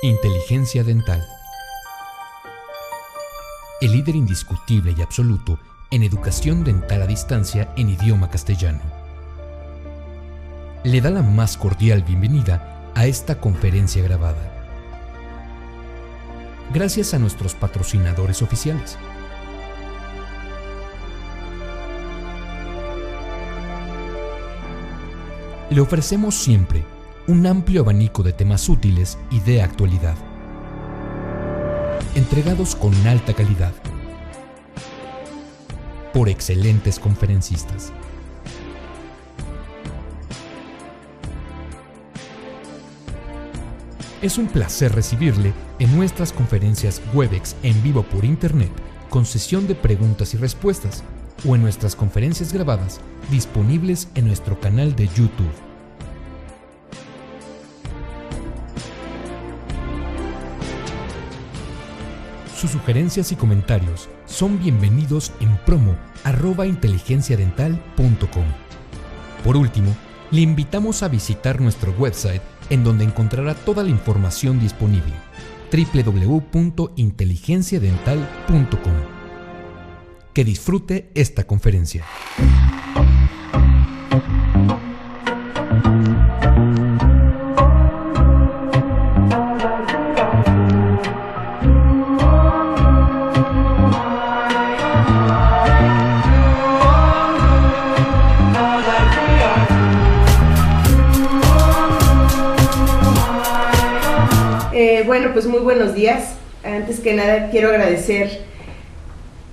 Inteligencia dental. El líder indiscutible y absoluto en educación dental a distancia en idioma castellano. Le da la más cordial bienvenida a esta conferencia grabada. Gracias a nuestros patrocinadores oficiales. Le ofrecemos siempre un amplio abanico de temas útiles y de actualidad, entregados con alta calidad, por excelentes conferencistas. Es un placer recibirle en nuestras conferencias Webex en vivo por Internet, con sesión de preguntas y respuestas, o en nuestras conferencias grabadas disponibles en nuestro canal de YouTube. Sus sugerencias y comentarios son bienvenidos en promo@inteligenciadental.com. Por último, le invitamos a visitar nuestro website, en donde encontrará toda la información disponible: www.inteligenciadental.com. Que disfrute esta conferencia. Bueno, pues muy buenos días. Antes que nada quiero agradecer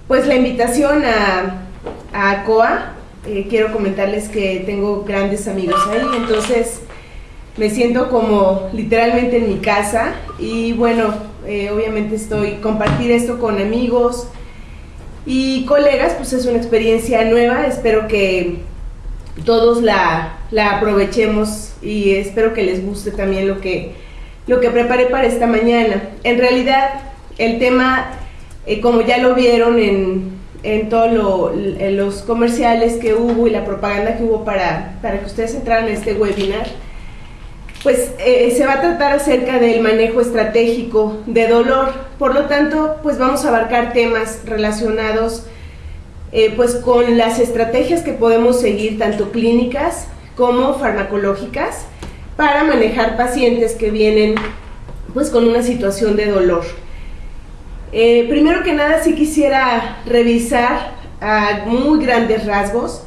pues la invitación a ACOA. Quiero comentarles que tengo grandes amigos ahí, entonces me siento como literalmente en mi casa y bueno, obviamente compartir esto con amigos y colegas, pues es una experiencia nueva. Espero que todos la aprovechemos y espero que les guste también lo que preparé para esta mañana. En realidad, el tema, como ya lo vieron en todos los comerciales que hubo y la propaganda que hubo para que ustedes entraran a este webinar, pues se va a tratar acerca del manejo estratégico de dolor. Por lo tanto, pues vamos a abarcar temas relacionados pues con las estrategias que podemos seguir, tanto clínicas como farmacológicas, para manejar pacientes que vienen pues con una situación de dolor. Primero que nada, sí quisiera revisar a muy grandes rasgos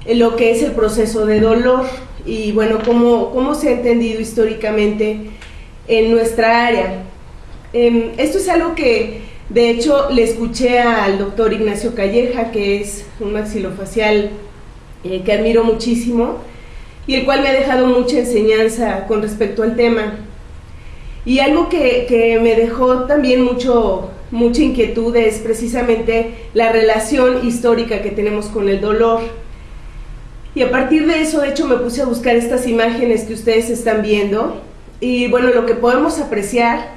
lo que es el proceso de dolor y bueno, cómo se ha entendido históricamente en nuestra área. Esto es algo que de hecho le escuché al doctor Ignacio Calleja, que es un maxilofacial que admiro muchísimo, y el cual me ha dejado mucha enseñanza con respecto al tema. Y algo que me dejó también mucha inquietud es precisamente la relación histórica que tenemos con el dolor. Y a partir de eso, de hecho, me puse a buscar estas imágenes que ustedes están viendo. Y bueno, lo que podemos apreciar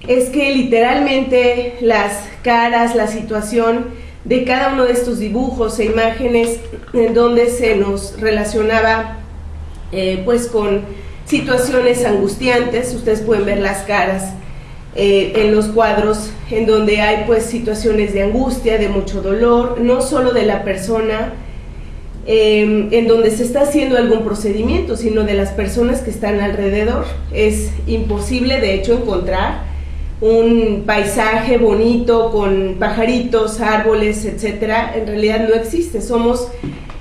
es que literalmente las caras, la situación de cada uno de estos dibujos e imágenes en donde se nos relacionaba pues con situaciones angustiantes. Ustedes pueden ver las caras en los cuadros en donde hay pues situaciones de angustia, de mucho dolor, no solo de la persona en donde se está haciendo algún procedimiento, sino de las personas que están alrededor. Es imposible de hecho encontrar un paisaje bonito con pajaritos, árboles, etcétera. En realidad no existe. Somos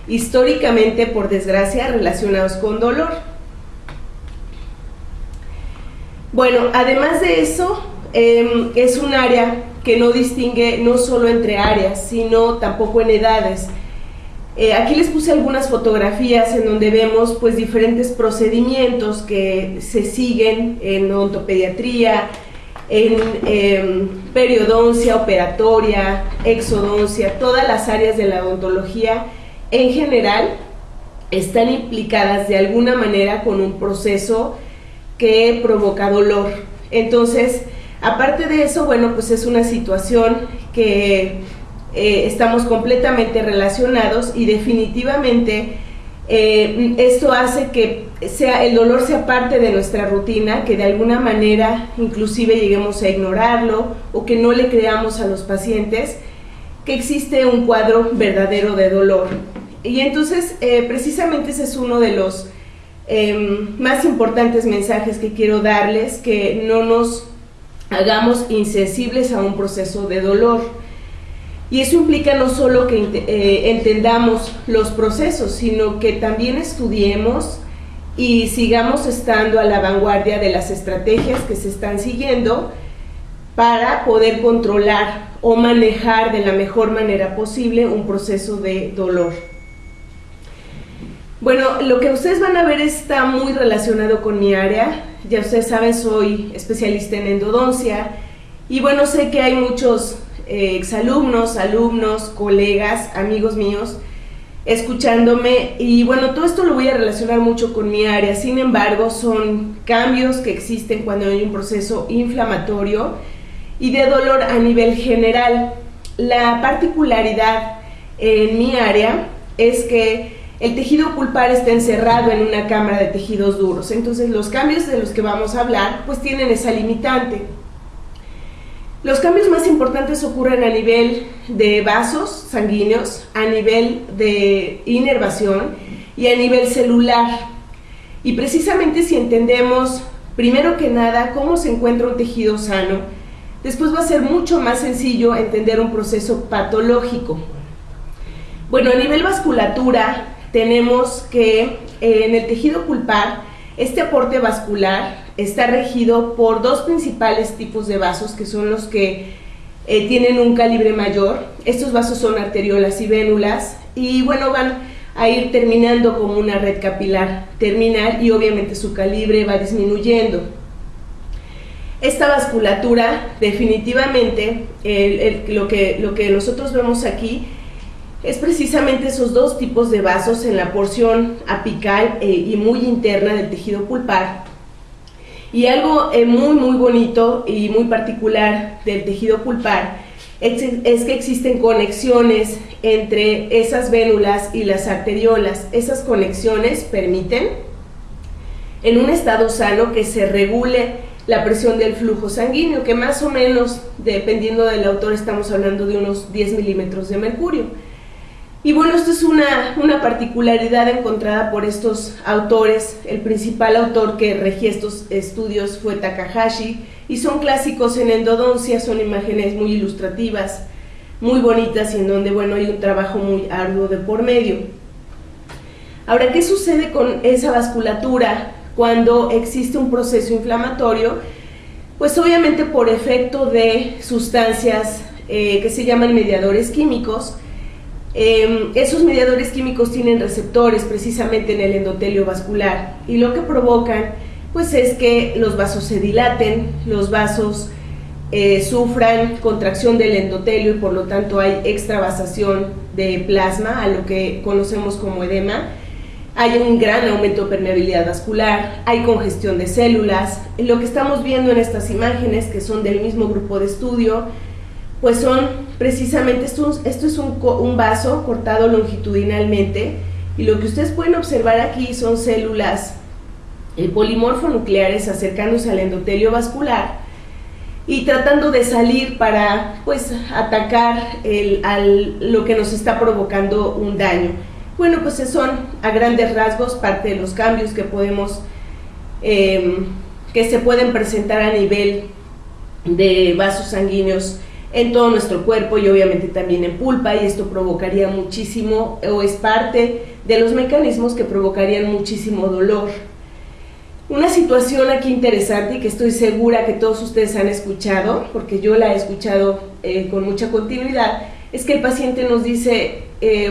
históricamente, por desgracia, relacionados con dolor. Bueno, además de eso, es un área que no distingue no solo entre áreas, sino tampoco en edades. Aquí les puse algunas fotografías en donde vemos pues diferentes procedimientos que se siguen en odontopediatría, en periodoncia, operatoria, exodoncia. Todas las áreas de la odontología en general están implicadas de alguna manera con un proceso que provoca dolor. Entonces, aparte de eso, bueno, pues es una situación que estamos completamente relacionados y definitivamente Esto hace que el dolor sea parte de nuestra rutina, que de alguna manera inclusive lleguemos a ignorarlo o que no le creamos a los pacientes que existe un cuadro verdadero de dolor. Y entonces precisamente ese es uno de los más importantes mensajes que quiero darles, que no nos hagamos insensibles a un proceso de dolor. Y eso implica no solo que entendamos los procesos, sino que también estudiemos y sigamos estando a la vanguardia de las estrategias que se están siguiendo para poder controlar o manejar de la mejor manera posible un proceso de dolor. Bueno, lo que ustedes van a ver está muy relacionado con mi área. Ya ustedes saben, soy especialista en endodoncia y bueno, sé que hay muchos exalumnos, alumnos, colegas, amigos míos escuchándome y bueno, todo esto lo voy a relacionar mucho con mi área. Sin embargo, son cambios que existen cuando hay un proceso inflamatorio y de dolor a nivel general. La particularidad en mi área es que el tejido pulpar está encerrado en una cámara de tejidos duros, entonces los cambios de los que vamos a hablar pues tienen esa limitante. Los cambios más importantes ocurren a nivel de vasos sanguíneos, a nivel de inervación y a nivel celular. Y precisamente si entendemos, primero que nada, cómo se encuentra un tejido sano, después va a ser mucho más sencillo entender un proceso patológico. Bueno, a nivel vasculatura, tenemos que en el tejido pulpar, este aporte vascular está regido por dos principales tipos de vasos, que son los que tienen un calibre mayor. Estos vasos son arteriolas y vénulas, y bueno, van a ir terminando como una red capilar terminal, y obviamente su calibre va disminuyendo. Esta vasculatura, definitivamente, lo que nosotros vemos aquí, es precisamente esos dos tipos de vasos en la porción apical y muy interna del tejido pulpar. Y algo muy bonito y muy particular del tejido pulpar es que existen conexiones entre esas vénulas y las arteriolas. Esas conexiones permiten, en un estado sano, que se regule la presión del flujo sanguíneo, que más o menos, dependiendo del autor, estamos hablando de unos 10 milímetros de mercurio. Y bueno, esto es una particularidad encontrada por estos autores. El principal autor que regía estos estudios fue Takahashi, y son clásicos en endodoncia, son imágenes muy ilustrativas, muy bonitas, y en donde, bueno, hay un trabajo muy arduo de por medio. Ahora, ¿qué sucede con esa vasculatura cuando existe un proceso inflamatorio? Pues obviamente por efecto de sustancias que se llaman mediadores químicos. Esos mediadores químicos tienen receptores precisamente en el endotelio vascular, y lo que provocan pues es que los vasos se dilaten, los vasos sufran contracción del endotelio, y por lo tanto hay extravasación de plasma, a lo que conocemos como edema. Hay un gran aumento de permeabilidad vascular, hay congestión de células. Lo que estamos viendo en estas imágenes, que son del mismo grupo de estudio, pues son precisamente, esto es un vaso cortado longitudinalmente, y lo que ustedes pueden observar aquí son células polimorfonucleares acercándose al endotelio vascular y tratando de salir para pues atacar lo que nos está provocando un daño. Bueno, pues son a grandes rasgos parte de los cambios que se pueden presentar a nivel de vasos sanguíneos en todo nuestro cuerpo, y obviamente también en pulpa, y esto provocaría muchísimo, o es parte de los mecanismos que provocarían muchísimo dolor. Una situación aquí interesante, y que estoy segura que todos ustedes han escuchado, porque yo la he escuchado con mucha continuidad, es que el paciente nos dice,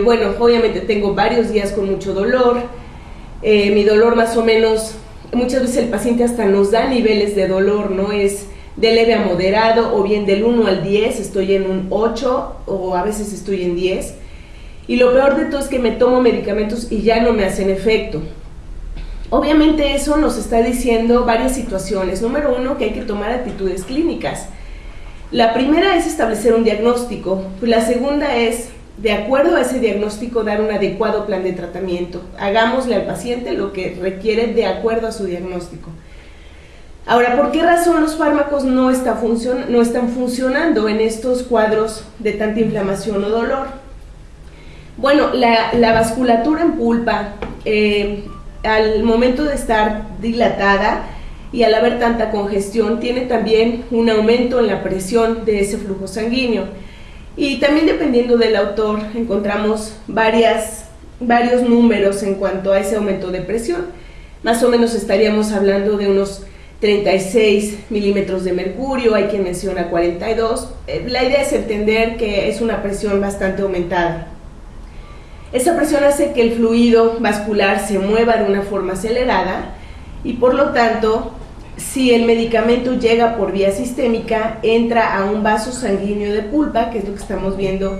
bueno, obviamente tengo varios días con mucho dolor, mi dolor más o menos, muchas veces el paciente hasta nos da niveles de dolor, ¿no? Es de leve a moderado, o bien del 1 al 10, estoy en un 8, o a veces estoy en 10, y lo peor de todo es que me tomo medicamentos y ya no me hacen efecto. Obviamente eso nos está diciendo varias situaciones. Número uno, que hay que tomar actitudes clínicas. La primera es establecer un diagnóstico, pues la segunda es de acuerdo a ese diagnóstico, dar un adecuado plan de tratamiento. Hagámosle al paciente lo que requiere de acuerdo a su diagnóstico. Ahora, ¿por qué razón los fármacos no están funcionando en estos cuadros de tanta inflamación o dolor? Bueno, la vasculatura en pulpa, al momento de estar dilatada y al haber tanta congestión, tiene también un aumento en la presión de ese flujo sanguíneo. Y también, dependiendo del autor, encontramos varios números en cuanto a ese aumento de presión. Más o menos estaríamos hablando de unos 36 milímetros de mercurio, hay quien menciona 42. La idea es entender que es una presión bastante aumentada. Esa presión hace que el fluido vascular se mueva de una forma acelerada y, por lo tanto, si el medicamento llega por vía sistémica, entra a un vaso sanguíneo de pulpa, que es lo que estamos viendo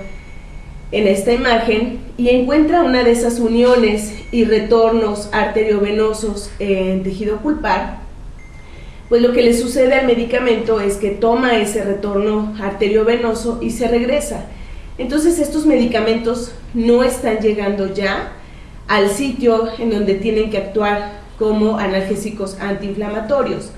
en esta imagen, y encuentra una de esas uniones y retornos arteriovenosos en tejido pulpar. Pues lo que le sucede al medicamento es que toma ese retorno arteriovenoso y se regresa. Entonces estos medicamentos no están llegando ya al sitio en donde tienen que actuar como analgésicos antiinflamatorios.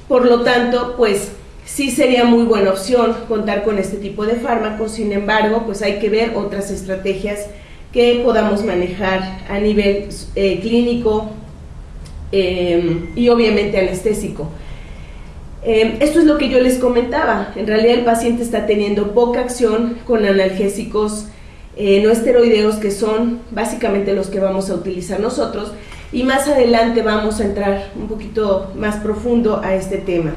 Por lo tanto, pues sí sería muy buena opción contar con este tipo de fármacos. Sin embargo, pues hay que ver otras estrategias que podamos manejar a nivel clínico, y obviamente anestésico. Esto es lo que yo les comentaba. En realidad el paciente está teniendo poca acción con analgésicos no esteroideos, que son básicamente los que vamos a utilizar nosotros, y más adelante vamos a entrar un poquito más profundo a este tema.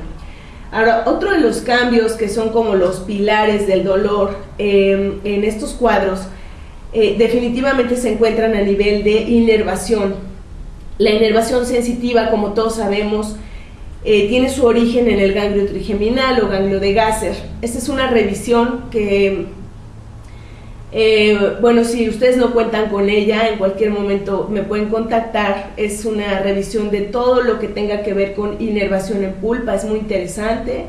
Ahora, otro de los cambios que son como los pilares del dolor en estos cuadros definitivamente se encuentran a nivel de inervación. La inervación sensitiva, como todos sabemos, tiene su origen en el ganglio trigeminal o ganglio de Gasser. Esta es una revisión que, bueno, si ustedes no cuentan con ella, en cualquier momento me pueden contactar. Es una revisión de todo lo que tenga que ver con inervación en pulpa. Es muy interesante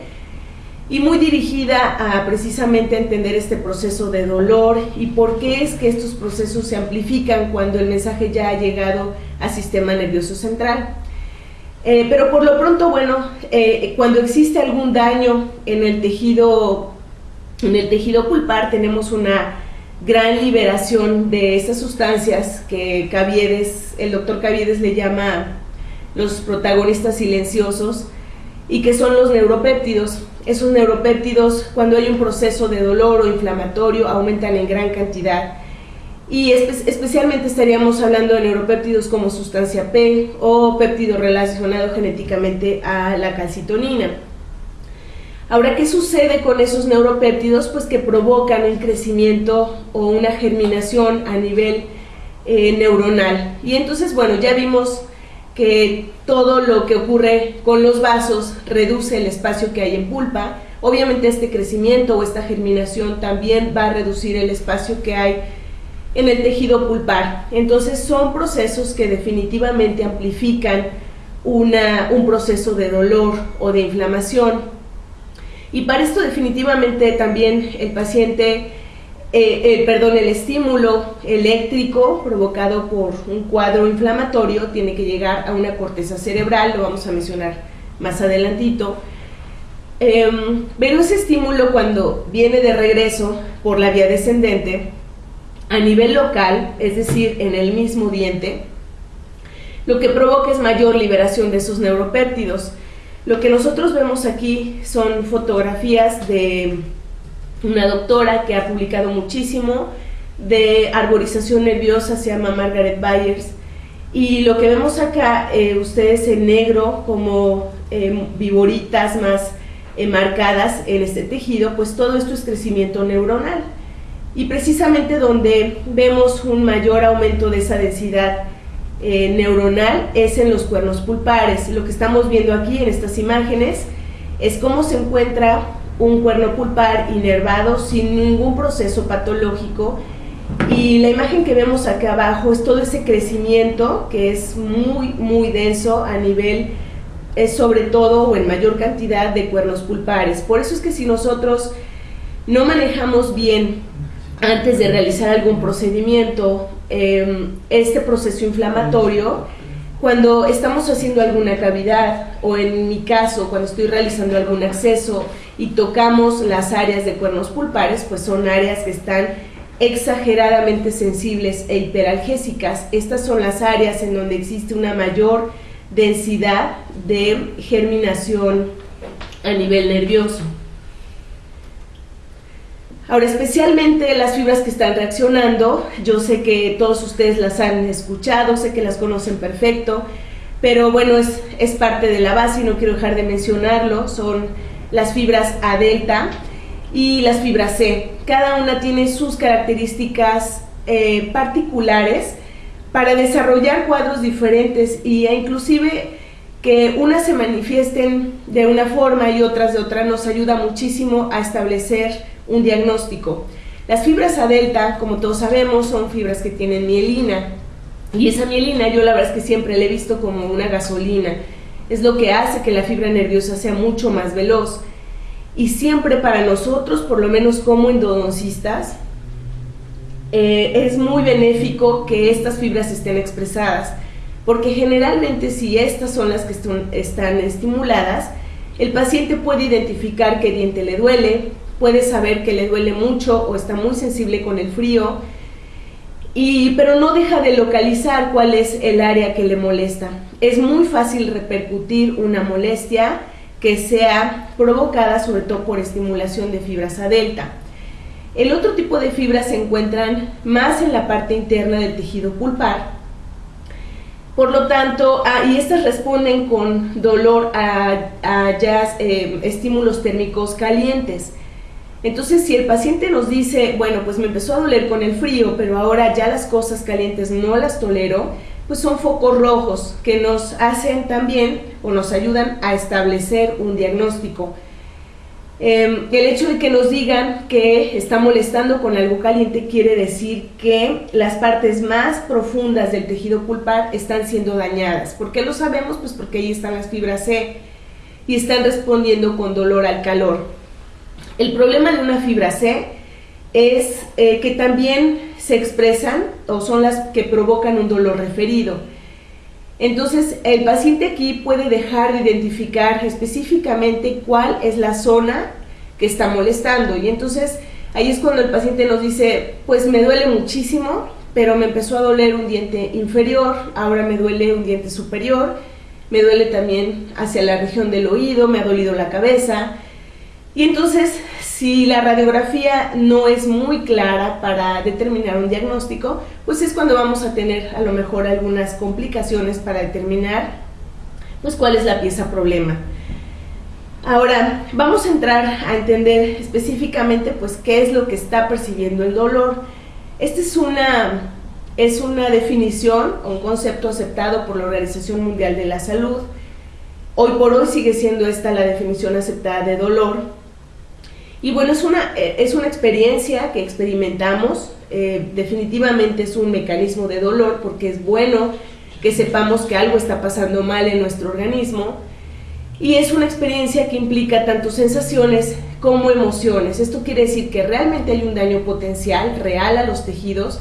y muy dirigida a precisamente entender este proceso de dolor y por qué es que estos procesos se amplifican cuando el mensaje ya ha llegado al sistema nervioso central. Pero por lo pronto, bueno, cuando existe algún daño en el tejido pulpar, tenemos una gran liberación de estas sustancias que el doctor Caviedes le llama los protagonistas silenciosos, y que son los neuropéptidos. Esos neuropéptidos, cuando hay un proceso de dolor o inflamatorio, aumentan en gran cantidad, y especialmente estaríamos hablando de neuropéptidos como sustancia P o péptido relacionado genéticamente a la calcitonina. Ahora, ¿qué sucede con esos neuropéptidos? Pues que provocan un crecimiento o una germinación a nivel neuronal. Y entonces, bueno, ya vimos que todo lo que ocurre con los vasos reduce el espacio que hay en pulpa. Obviamente este crecimiento o esta germinación también va a reducir el espacio que hay en el tejido pulpar. Entonces son procesos que definitivamente amplifican un proceso de dolor o de inflamación. Y para esto definitivamente también el paciente, el estímulo eléctrico provocado por un cuadro inflamatorio tiene que llegar a una corteza cerebral, lo vamos a mencionar más adelantito. Pero ese estímulo, cuando viene de regreso por la vía descendente, a nivel local, es decir, en el mismo diente, lo que provoca es mayor liberación de esos neuropéptidos. Lo que nosotros vemos aquí son fotografías de una doctora que ha publicado muchísimo de arborización nerviosa, se llama Margaret Byers, y lo que vemos acá, ustedes en negro, como viboritas más marcadas en este tejido, pues todo esto es crecimiento neuronal, y precisamente donde vemos un mayor aumento de esa densidad neuronal es en los cuernos pulpares. Lo que estamos viendo aquí en estas imágenes es cómo se encuentra un cuerno pulpar inervado sin ningún proceso patológico, y la imagen que vemos acá abajo es todo ese crecimiento que es muy denso a nivel, sobre todo o en mayor cantidad, de cuernos pulpares. Por eso es que si nosotros no manejamos bien antes de realizar algún procedimiento, este proceso inflamatorio, cuando estamos haciendo alguna cavidad, o en mi caso, cuando estoy realizando algún acceso y tocamos las áreas de cuernos pulpares, pues son áreas que están exageradamente sensibles e hiperalgésicas. Estas son las áreas en donde existe una mayor densidad de germinación a nivel nervioso. Ahora, especialmente las fibras que están reaccionando, yo sé que todos ustedes las han escuchado, sé que las conocen perfecto, pero bueno, es parte de la base y no quiero dejar de mencionarlo. Son las fibras A delta y las fibras C. Cada una tiene sus características particulares para desarrollar cuadros diferentes e inclusive que unas se manifiesten de una forma y otras de otra nos ayuda muchísimo a establecer un diagnóstico. Las fibras A delta, como todos sabemos, son fibras que tienen mielina, y esa mielina yo la verdad es que siempre la he visto como una gasolina. Es lo que hace que la fibra nerviosa sea mucho más veloz, y siempre para nosotros, por lo menos como endodoncistas, es muy benéfico que estas fibras estén expresadas, porque generalmente si estas son las que están estimuladas, el paciente puede identificar qué diente le duele, puede saber que le duele mucho o está muy sensible con el frío, pero no deja de localizar cuál es el área que le molesta. Es muy fácil repercutir una molestia que sea provocada sobre todo por estimulación de fibras A delta. El otro tipo de fibras se encuentran más en la parte interna del tejido pulpar. Por lo tanto, y estas responden con dolor a estímulos térmicos calientes. Entonces, si el paciente nos dice, bueno, pues me empezó a doler con el frío, pero ahora ya las cosas calientes no las tolero, pues son focos rojos que nos hacen también o nos ayudan a establecer un diagnóstico. El hecho de que nos digan que está molestando con algo caliente quiere decir que las partes más profundas del tejido pulpar están siendo dañadas. ¿Por qué lo sabemos? Pues porque ahí están las fibras C y están respondiendo con dolor al calor. El problema de una fibra C es que también se expresan o son las que provocan un dolor referido. Entonces, el paciente aquí puede dejar de identificar específicamente cuál es la zona que está molestando, y entonces ahí es cuando el paciente nos dice, pues me duele muchísimo, pero me empezó a doler un diente inferior, ahora me duele un diente superior, me duele también hacia la región del oído, me ha dolido la cabeza. Y entonces, si la radiografía no es muy clara para determinar un diagnóstico, pues es cuando vamos a tener a lo mejor algunas complicaciones para determinar pues cuál es la pieza problema. Ahora, vamos a entrar a entender específicamente pues qué es lo que está percibiendo el dolor. Esta es una definición o un concepto aceptado por la Organización Mundial de la Salud. Hoy por hoy sigue siendo esta la definición aceptada de dolor. Y bueno, es una experiencia que experimentamos, definitivamente es un mecanismo de dolor porque es bueno que sepamos que algo está pasando mal en nuestro organismo, y es una experiencia que implica tanto sensaciones como emociones. Esto quiere decir que realmente hay un daño potencial real a los tejidos,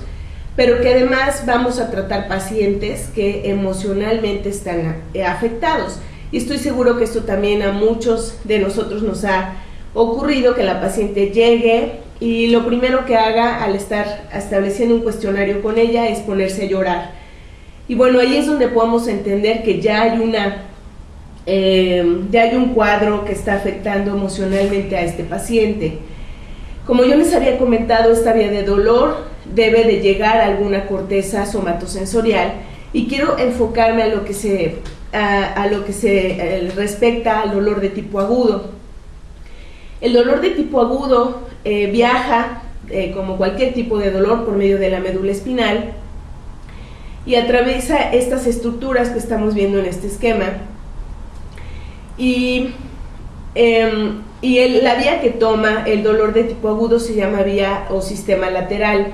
pero que además vamos a tratar pacientes que emocionalmente están afectados. Y estoy seguro que esto también a muchos de nosotros nos ha ocurrido, que la paciente llegue y lo primero que haga al estar estableciendo un cuestionario con ella es ponerse a llorar. Y bueno, ahí es donde podemos entender que ya hay un cuadro que está afectando emocionalmente a este paciente. Como yo les había comentado, esta vía de dolor debe de llegar a alguna corteza somatosensorial, y quiero enfocarme a lo que se respecta al dolor de tipo agudo. El dolor de tipo agudo viaja, como cualquier tipo de dolor, por medio de la médula espinal y atraviesa estas estructuras que estamos viendo en este esquema. La vía que toma el dolor de tipo agudo se llama vía o sistema lateral.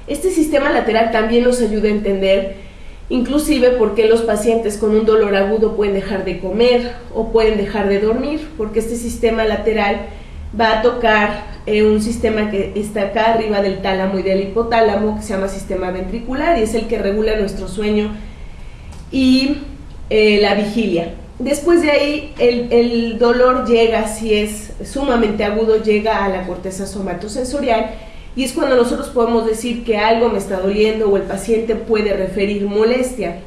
Este sistema lateral también nos ayuda a entender inclusive por qué los pacientes con un dolor agudo pueden dejar de comer o pueden dejar de dormir, porque este sistema lateral va a tocar un sistema que está acá arriba del tálamo y del hipotálamo, que se llama sistema ventricular, y es el que regula nuestro sueño y la vigilia. Después de ahí el dolor llega, si es sumamente agudo, llega a la corteza somatosensorial, y es cuando nosotros podemos decir que algo me está doliendo o el paciente puede referir molestia.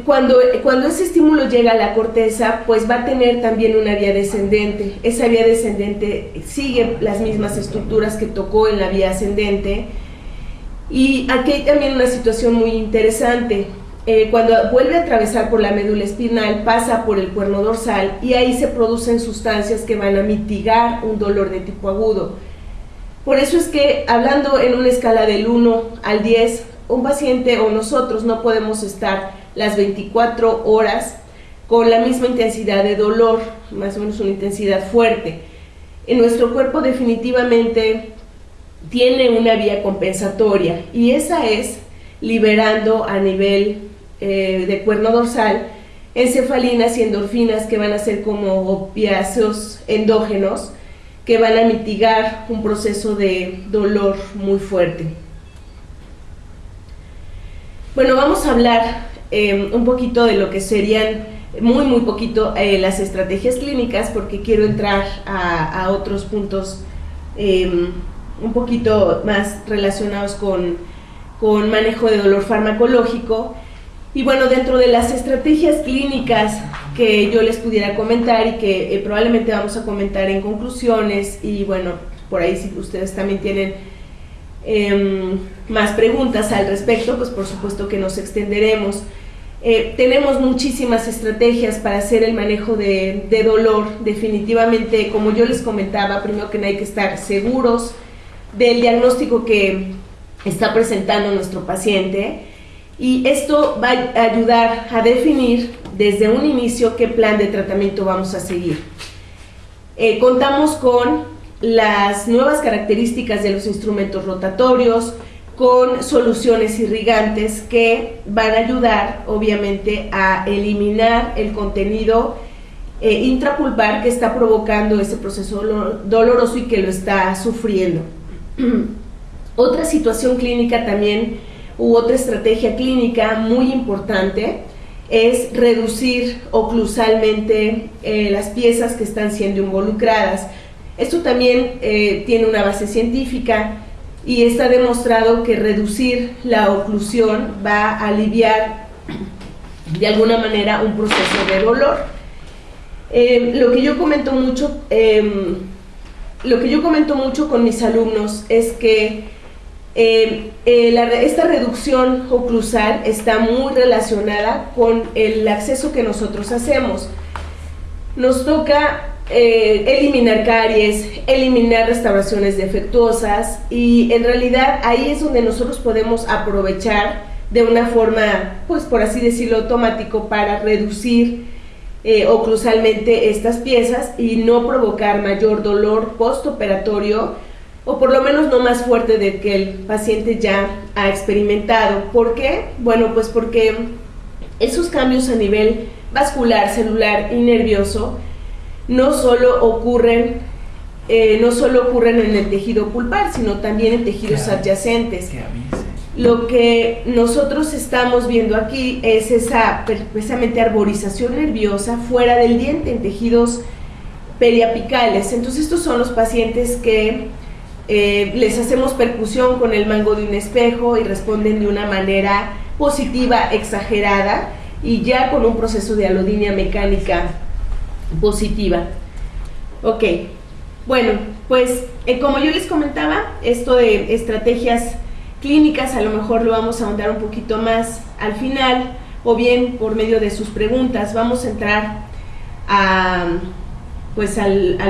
Cuando ese estímulo llega a la corteza, pues va a tener también una vía descendente. Esa vía descendente sigue las mismas estructuras que tocó en la vía ascendente, y aquí hay también una situación muy interesante. Cuando vuelve a atravesar por la médula espinal, pasa por el cuerno dorsal, y ahí se producen sustancias que van a mitigar un dolor de tipo agudo. Por eso es que, hablando en una escala del 1 al 10, un paciente o nosotros no podemos estar las 24 horas con la misma intensidad de dolor, más o menos una intensidad fuerte. En nuestro cuerpo definitivamente tiene una vía compensatoria, y esa es liberando a nivel de cuerno dorsal encefalinas y endorfinas, que van a ser como opiáceos endógenos que van a mitigar un proceso de dolor muy fuerte. Bueno, vamos a hablar un poquito de lo que serían, muy poquito, las estrategias clínicas, porque quiero entrar a otros puntos un poquito más relacionados con manejo de dolor farmacológico. Y bueno, dentro de las estrategias clínicas que yo les pudiera comentar, y que probablemente vamos a comentar en conclusiones, y bueno, por ahí si ustedes también tienen más preguntas al respecto, pues por supuesto que nos extenderemos. Tenemos muchísimas estrategias para hacer el manejo de dolor. Definitivamente, como yo les comentaba, primero que nada hay que estar seguros del diagnóstico que está presentando nuestro paciente, y esto va a ayudar a definir desde un inicio qué plan de tratamiento vamos a seguir. Contamos con las nuevas características de los instrumentos rotatorios, con soluciones irrigantes que van a ayudar obviamente a eliminar el contenido intrapulpar que está provocando ese proceso doloroso y que lo está sufriendo. Otra situación clínica también, u otra estrategia clínica muy importante, es reducir oclusalmente las piezas que están siendo involucradas. Esto también tiene una base científica, y está demostrado que reducir la oclusión va a aliviar de alguna manera un proceso de dolor. Lo que yo comento mucho con mis alumnos es que esta reducción oclusal está muy relacionada con el acceso que nosotros hacemos. Nos toca eliminar caries, eliminar restauraciones defectuosas, y en realidad ahí es donde nosotros podemos aprovechar de una forma, pues por así decirlo, automático, para reducir oclusalmente estas piezas y no provocar mayor dolor postoperatorio, o por lo menos no más fuerte del que el paciente ya ha experimentado. ¿Por qué? Bueno, pues porque esos cambios a nivel vascular, celular y nervioso no solo ocurren en el tejido pulpar, sino también en tejidos adyacentes. Lo que nosotros estamos viendo aquí es esa precisamente arborización nerviosa fuera del diente, en tejidos periapicales. Entonces estos son los pacientes que les hacemos percusión con el mango de un espejo y responden de una manera positiva, exagerada, y ya con un proceso de alodinia mecánica positiva. Ok, bueno, pues como yo les comentaba, esto de estrategias clínicas a lo mejor lo vamos a ahondar un poquito más al final, o bien por medio de sus preguntas. Vamos a entrar a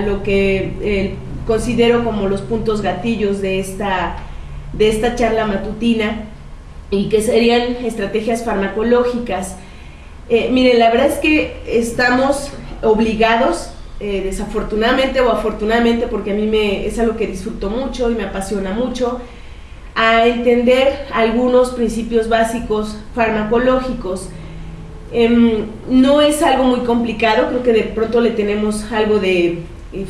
lo que considero como los puntos gatillos de esta charla matutina, y que serían estrategias farmacológicas. Miren, la verdad es que estamos obligados, desafortunadamente o afortunadamente, porque a mí es algo que disfruto mucho y me apasiona mucho, a entender algunos principios básicos farmacológicos. No es algo muy complicado, creo que de pronto le tenemos algo de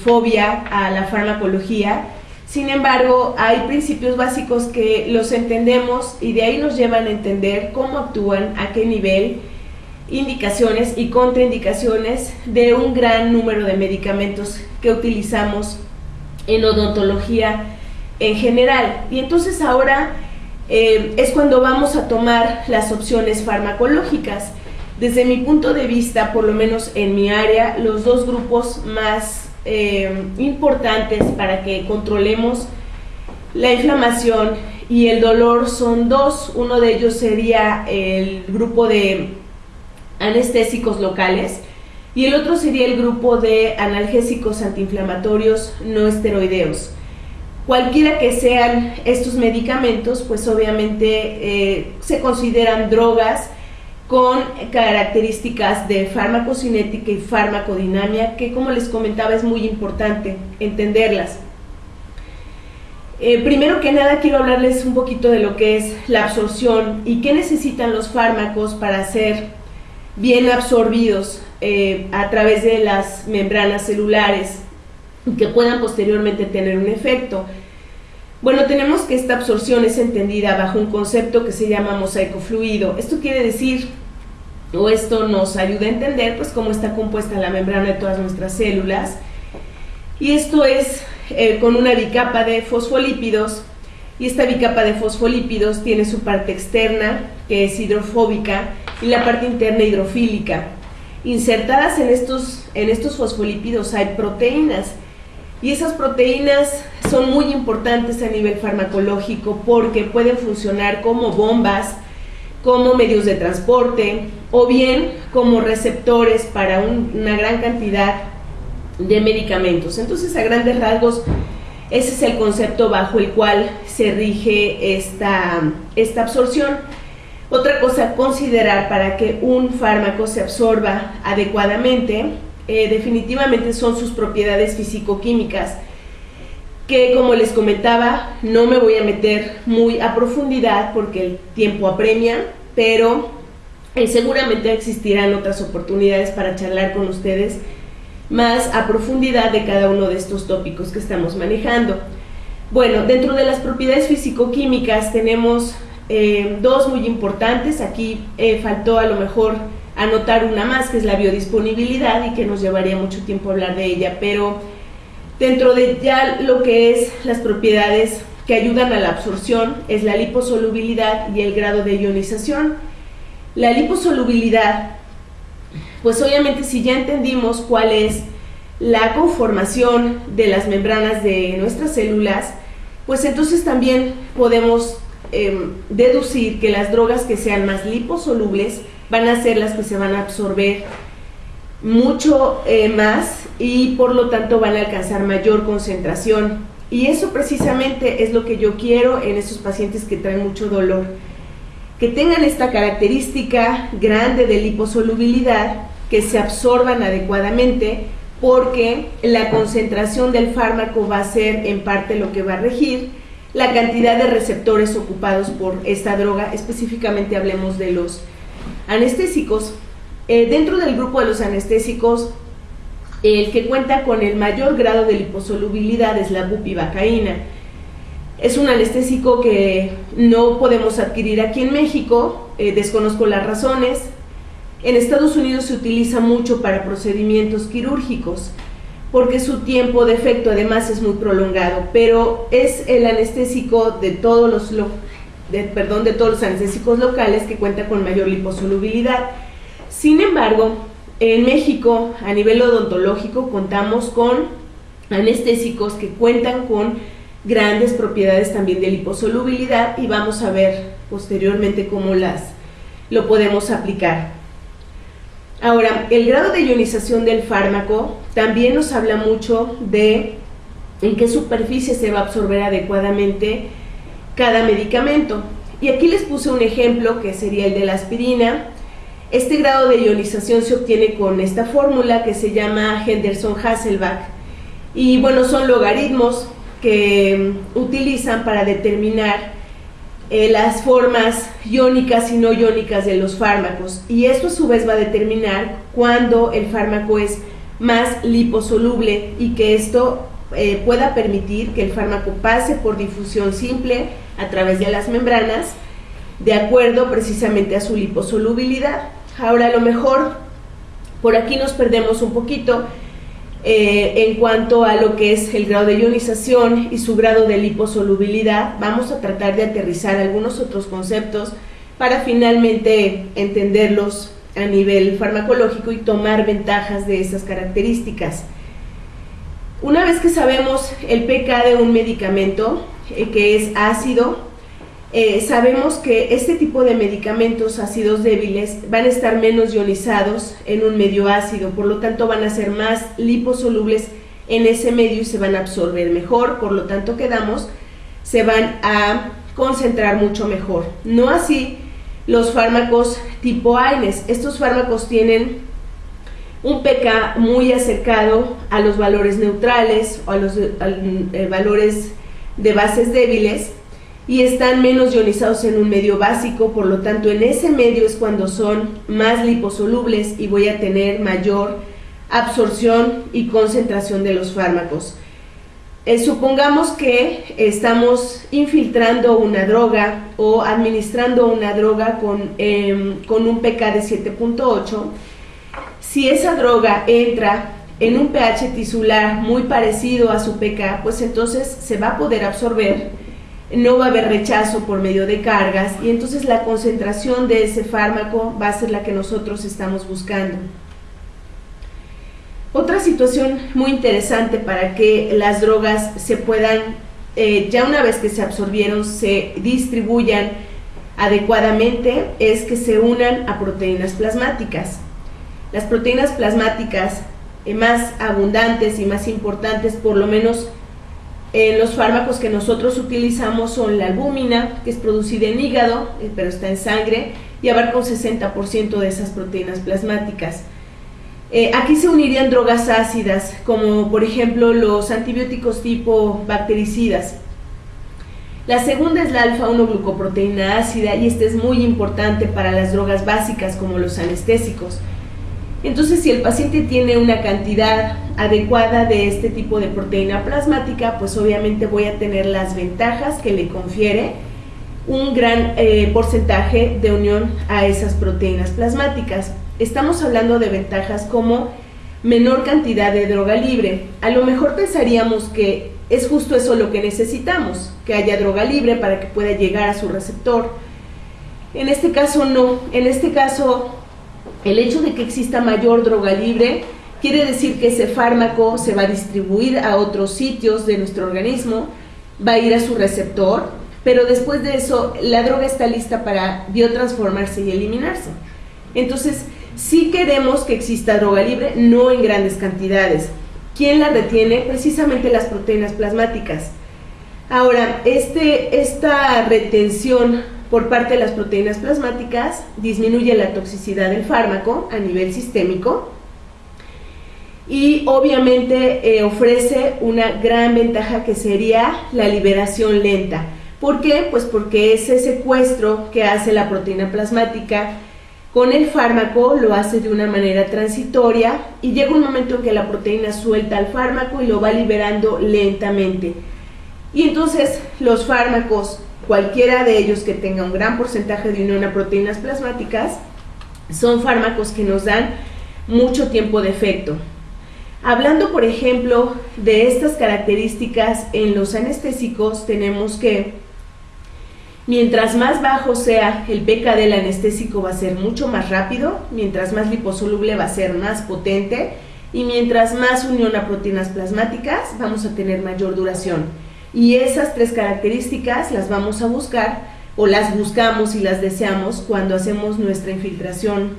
fobia a la farmacología. Sin embargo, hay principios básicos que los entendemos y de ahí nos llevan a entender cómo actúan, a qué nivel, indicaciones y contraindicaciones de un gran número de medicamentos que utilizamos en odontología en general. Y entonces ahora es cuando vamos a tomar las opciones farmacológicas. Desde mi punto de vista, por lo menos en mi área, los dos grupos más importantes para que controlemos la inflamación y el dolor son dos. Uno de ellos sería el grupo de anestésicos locales y el otro sería el grupo de analgésicos antiinflamatorios no esteroideos. Cualquiera que sean estos medicamentos, pues obviamente se consideran drogas con características de farmacocinética y farmacodinamia, que como les comentaba es muy importante entenderlas. Primero que nada quiero hablarles un poquito de lo que es la absorción y qué necesitan los fármacos para ser bien absorbidos a través de las membranas celulares y que puedan posteriormente tener un efecto. Bueno, tenemos que esta absorción es entendida bajo un concepto que se llama mosaico fluido. Esto quiere decir, o esto nos ayuda a entender, pues cómo está compuesta la membrana de todas nuestras células. Y esto es con una bicapa de fosfolípidos, y esta bicapa de fosfolípidos tiene su parte externa, que es hidrofóbica, y la parte interna hidrofílica. Insertadas en estos fosfolípidos hay proteínas, y esas proteínas son muy importantes a nivel farmacológico porque pueden funcionar como bombas, como medios de transporte o bien como receptores para una gran cantidad de medicamentos. Entonces, a grandes rasgos, ese es el concepto bajo el cual se rige esta absorción. Otra cosa a considerar para que un fármaco se absorba adecuadamente definitivamente son sus propiedades físico-químicas, que como les comentaba no me voy a meter muy a profundidad porque el tiempo apremia, pero seguramente existirán otras oportunidades para charlar con ustedes más a profundidad de cada uno de estos tópicos que estamos manejando. Bueno, dentro de las propiedades físico-químicas tenemos dos muy importantes. Aquí faltó a lo mejor anotar una más, que es la biodisponibilidad, y que nos llevaría mucho tiempo hablar de ella, pero dentro de ya lo que es las propiedades que ayudan a la absorción es la liposolubilidad y el grado de ionización. La liposolubilidad, pues obviamente si ya entendimos cuál es la conformación de las membranas de nuestras células, pues entonces también podemos deducir que las drogas que sean más liposolubles van a ser las que se van a absorber mucho más y por lo tanto van a alcanzar mayor concentración. Y eso precisamente es lo que yo quiero en esos pacientes que traen mucho dolor, que tengan esta característica grande de liposolubilidad, que se absorban adecuadamente, porque la concentración del fármaco va a ser en parte lo que va a regir la cantidad de receptores ocupados por esta droga. Específicamente hablemos de los anestésicos. Dentro del grupo de los anestésicos, el que cuenta con el mayor grado de liposolubilidad es la bupivacaína. Es un anestésico que no podemos adquirir aquí en México, desconozco las razones. En Estados Unidos se utiliza mucho para procedimientos quirúrgicos porque su tiempo de efecto además es muy prolongado, pero es el anestésico de todos los anestésicos locales que cuenta con mayor liposolubilidad. Sin embargo, en México, a nivel odontológico, contamos con anestésicos que cuentan con grandes propiedades también de liposolubilidad, y vamos a ver posteriormente cómo lo podemos aplicar. Ahora, el grado de ionización del fármaco también nos habla mucho de en qué superficie se va a absorber adecuadamente cada medicamento. Y aquí les puse un ejemplo que sería el de la aspirina. Este grado de ionización se obtiene con esta fórmula que se llama Henderson-Hasselbalch. Y bueno, son logaritmos que utilizan para determinar las formas iónicas y no iónicas de los fármacos, y esto a su vez va a determinar cuándo el fármaco es más liposoluble y que esto pueda permitir que el fármaco pase por difusión simple a través de las membranas, de acuerdo precisamente a su liposolubilidad. Ahora, a lo mejor por aquí nos perdemos un poquito en cuanto a lo que es el grado de ionización y su grado de liposolubilidad. Vamos a tratar de aterrizar algunos otros conceptos para finalmente entenderlos a nivel farmacológico y tomar ventajas de esas características. Una vez que sabemos el pK de un medicamento que es ácido, sabemos que este tipo de medicamentos ácidos débiles van a estar menos ionizados en un medio ácido, por lo tanto van a ser más liposolubles en ese medio y se van a absorber mejor, por lo tanto se van a concentrar mucho mejor. No así los fármacos tipo AINES. Estos fármacos tienen un pK muy acercado a los valores neutrales o a los valores de bases débiles y están menos ionizados en un medio básico, por lo tanto en ese medio es cuando son más liposolubles y voy a tener mayor absorción y concentración de los fármacos. Supongamos que estamos infiltrando una droga o administrando una droga con un pK de 7.8. Si esa droga entra en un pH tisular muy parecido a su pK, pues entonces se va a poder absorber, no va a haber rechazo por medio de cargas y entonces la concentración de ese fármaco va a ser la que nosotros estamos buscando. Otra situación muy interesante para que las drogas se puedan, ya una vez que se absorbieron, se distribuyan adecuadamente, es que se unan a proteínas plasmáticas. Las proteínas plasmáticas más abundantes y más importantes, por lo menos en los fármacos que nosotros utilizamos, son la albúmina, que es producida en hígado, pero está en sangre, y abarca un 60% de esas proteínas plasmáticas. Aquí se unirían drogas ácidas, como por ejemplo los antibióticos tipo bactericidas. La segunda es la alfa-1-glucoproteína ácida, y esta es muy importante para las drogas básicas como los anestésicos. Entonces, si el paciente tiene una cantidad adecuada de este tipo de proteína plasmática, pues obviamente voy a tener las ventajas que le confiere un gran porcentaje de unión a esas proteínas plasmáticas. Estamos hablando de ventajas como menor cantidad de droga libre. A lo mejor pensaríamos que es justo eso lo que necesitamos, que haya droga libre para que pueda llegar a su receptor. En este caso no, en este caso el hecho de que exista mayor droga libre quiere decir que ese fármaco se va a distribuir a otros sitios de nuestro organismo, va a ir a su receptor, pero después de eso la droga está lista para biotransformarse y eliminarse. Entonces, sí queremos que exista droga libre, no en grandes cantidades. ¿Quién la retiene? Precisamente las proteínas plasmáticas. Ahora, esta retención por parte de las proteínas plasmáticas disminuye la toxicidad del fármaco a nivel sistémico y obviamente ofrece una gran ventaja que sería la liberación lenta. ¿Por qué? Pues porque ese secuestro que hace la proteína plasmática con el fármaco lo hace de una manera transitoria y llega un momento en que la proteína suelta al fármaco y lo va liberando lentamente. Y entonces los fármacos, cualquiera de ellos que tenga un gran porcentaje de unión a proteínas plasmáticas, son fármacos que nos dan mucho tiempo de efecto. Hablando, por ejemplo, de estas características en los anestésicos, tenemos que mientras más bajo sea el pK del anestésico va a ser mucho más rápido, mientras más liposoluble va a ser más potente y mientras más unión a proteínas plasmáticas vamos a tener mayor duración. Y esas tres características las vamos a buscar o las buscamos y las deseamos cuando hacemos nuestra infiltración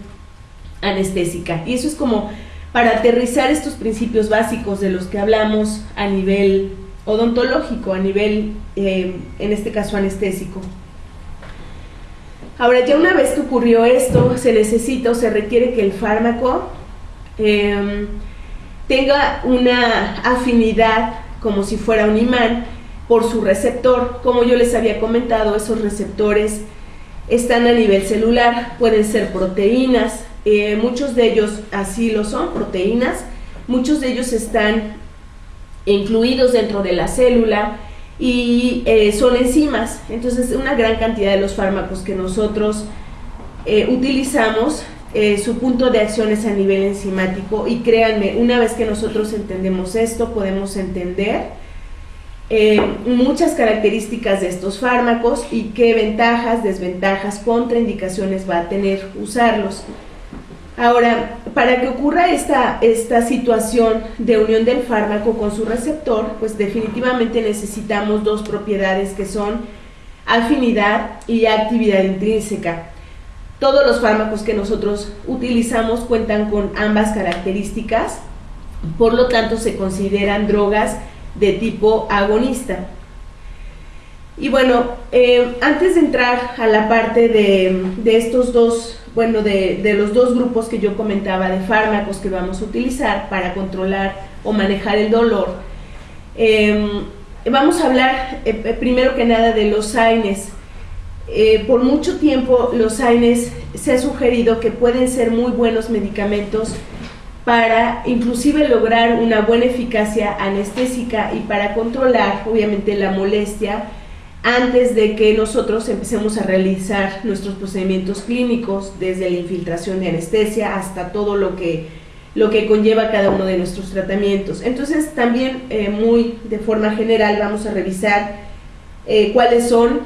anestésica. Y eso es como para aterrizar estos principios básicos de los que hablamos a nivel odontológico, a nivel, en este caso, anestésico. Ahora, ya una vez que ocurrió esto, se necesita o se requiere que el fármaco tenga una afinidad como si fuera un imán por su receptor. Como yo les había comentado, esos receptores están a nivel celular, pueden ser proteínas, muchos de ellos así lo son, proteínas, muchos de ellos están incluidos dentro de la célula y son enzimas. Entonces una gran cantidad de los fármacos que nosotros utilizamos, su punto de acción es a nivel enzimático, y créanme, una vez que nosotros entendemos esto, podemos entender muchas características de estos fármacos y qué ventajas, desventajas, contraindicaciones va a tener usarlos. Ahora, para que ocurra esta situación de unión del fármaco con su receptor, pues definitivamente necesitamos dos propiedades que son afinidad y actividad intrínseca. Todos los fármacos que nosotros utilizamos cuentan con ambas características, por lo tanto se consideran drogas de tipo agonista. Y bueno, antes de entrar a la parte de estos dos, de los dos grupos que yo comentaba de fármacos que vamos a utilizar para controlar o manejar el dolor, vamos a hablar primero que nada de los AINES. Por mucho tiempo los AINES se ha sugerido que pueden ser muy buenos medicamentos para inclusive lograr una buena eficacia anestésica y para controlar obviamente la molestia antes de que nosotros empecemos a realizar nuestros procedimientos clínicos, desde la infiltración de anestesia hasta todo lo que conlleva cada uno de nuestros tratamientos. Entonces también muy de forma general vamos a revisar cuáles son,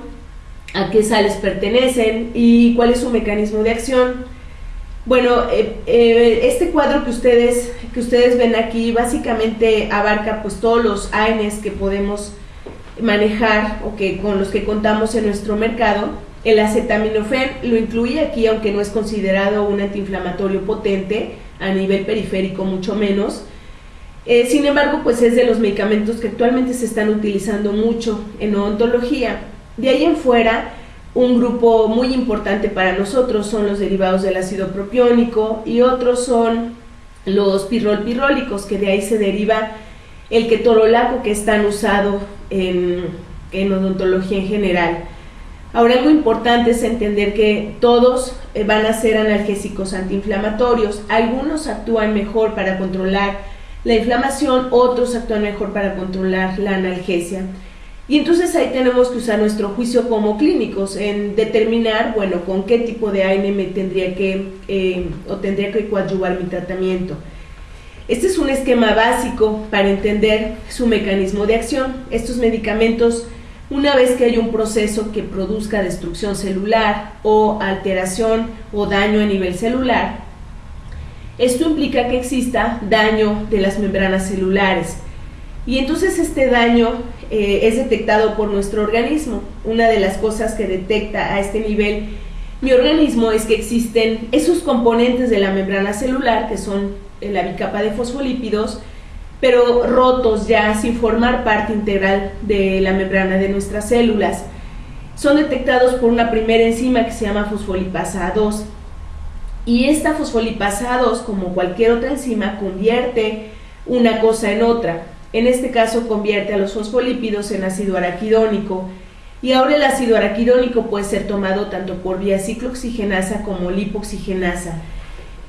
a qué sales pertenecen y cuál es su mecanismo de acción. Bueno, este cuadro que ustedes ven aquí básicamente abarca pues todos los AINES que podemos manejar o con los que contamos en nuestro mercado. El acetaminofén lo incluye aquí, aunque no es considerado un antiinflamatorio potente a nivel periférico, mucho menos. Sin embargo, pues es de los medicamentos que actualmente se están utilizando mucho en odontología. De ahí en fuera, un grupo muy importante para nosotros son los derivados del ácido propiónico y otros son los pirrolíticos, que de ahí se deriva el ketorolaco, que es tan usado en odontología en general. Ahora, algo importante es entender que todos van a ser analgésicos antiinflamatorios. Algunos actúan mejor para controlar la inflamación, otros actúan mejor para controlar la analgesia. Y entonces ahí tenemos que usar nuestro juicio como clínicos en determinar, bueno, con qué tipo de AINE me tendría que coadyuvar mi tratamiento. Este es un esquema básico para entender su mecanismo de acción. Estos medicamentos, una vez que hay un proceso que produzca destrucción celular o alteración o daño a nivel celular, esto implica que exista daño de las membranas celulares. Y entonces este daño es detectado por nuestro organismo. Una de las cosas que detecta a este nivel mi organismo es que existen esos componentes de la membrana celular, que son la bicapa de fosfolípidos, pero rotos ya, sin formar parte integral de la membrana de nuestras células. Son detectados por una primera enzima que se llama fosfolipasa A2. Y esta fosfolipasa A2, como cualquier otra enzima, convierte una cosa en otra. En este caso convierte a los fosfolípidos en ácido araquidónico, y ahora el ácido araquidónico puede ser tomado tanto por vía ciclooxigenasa como lipoxigenasa.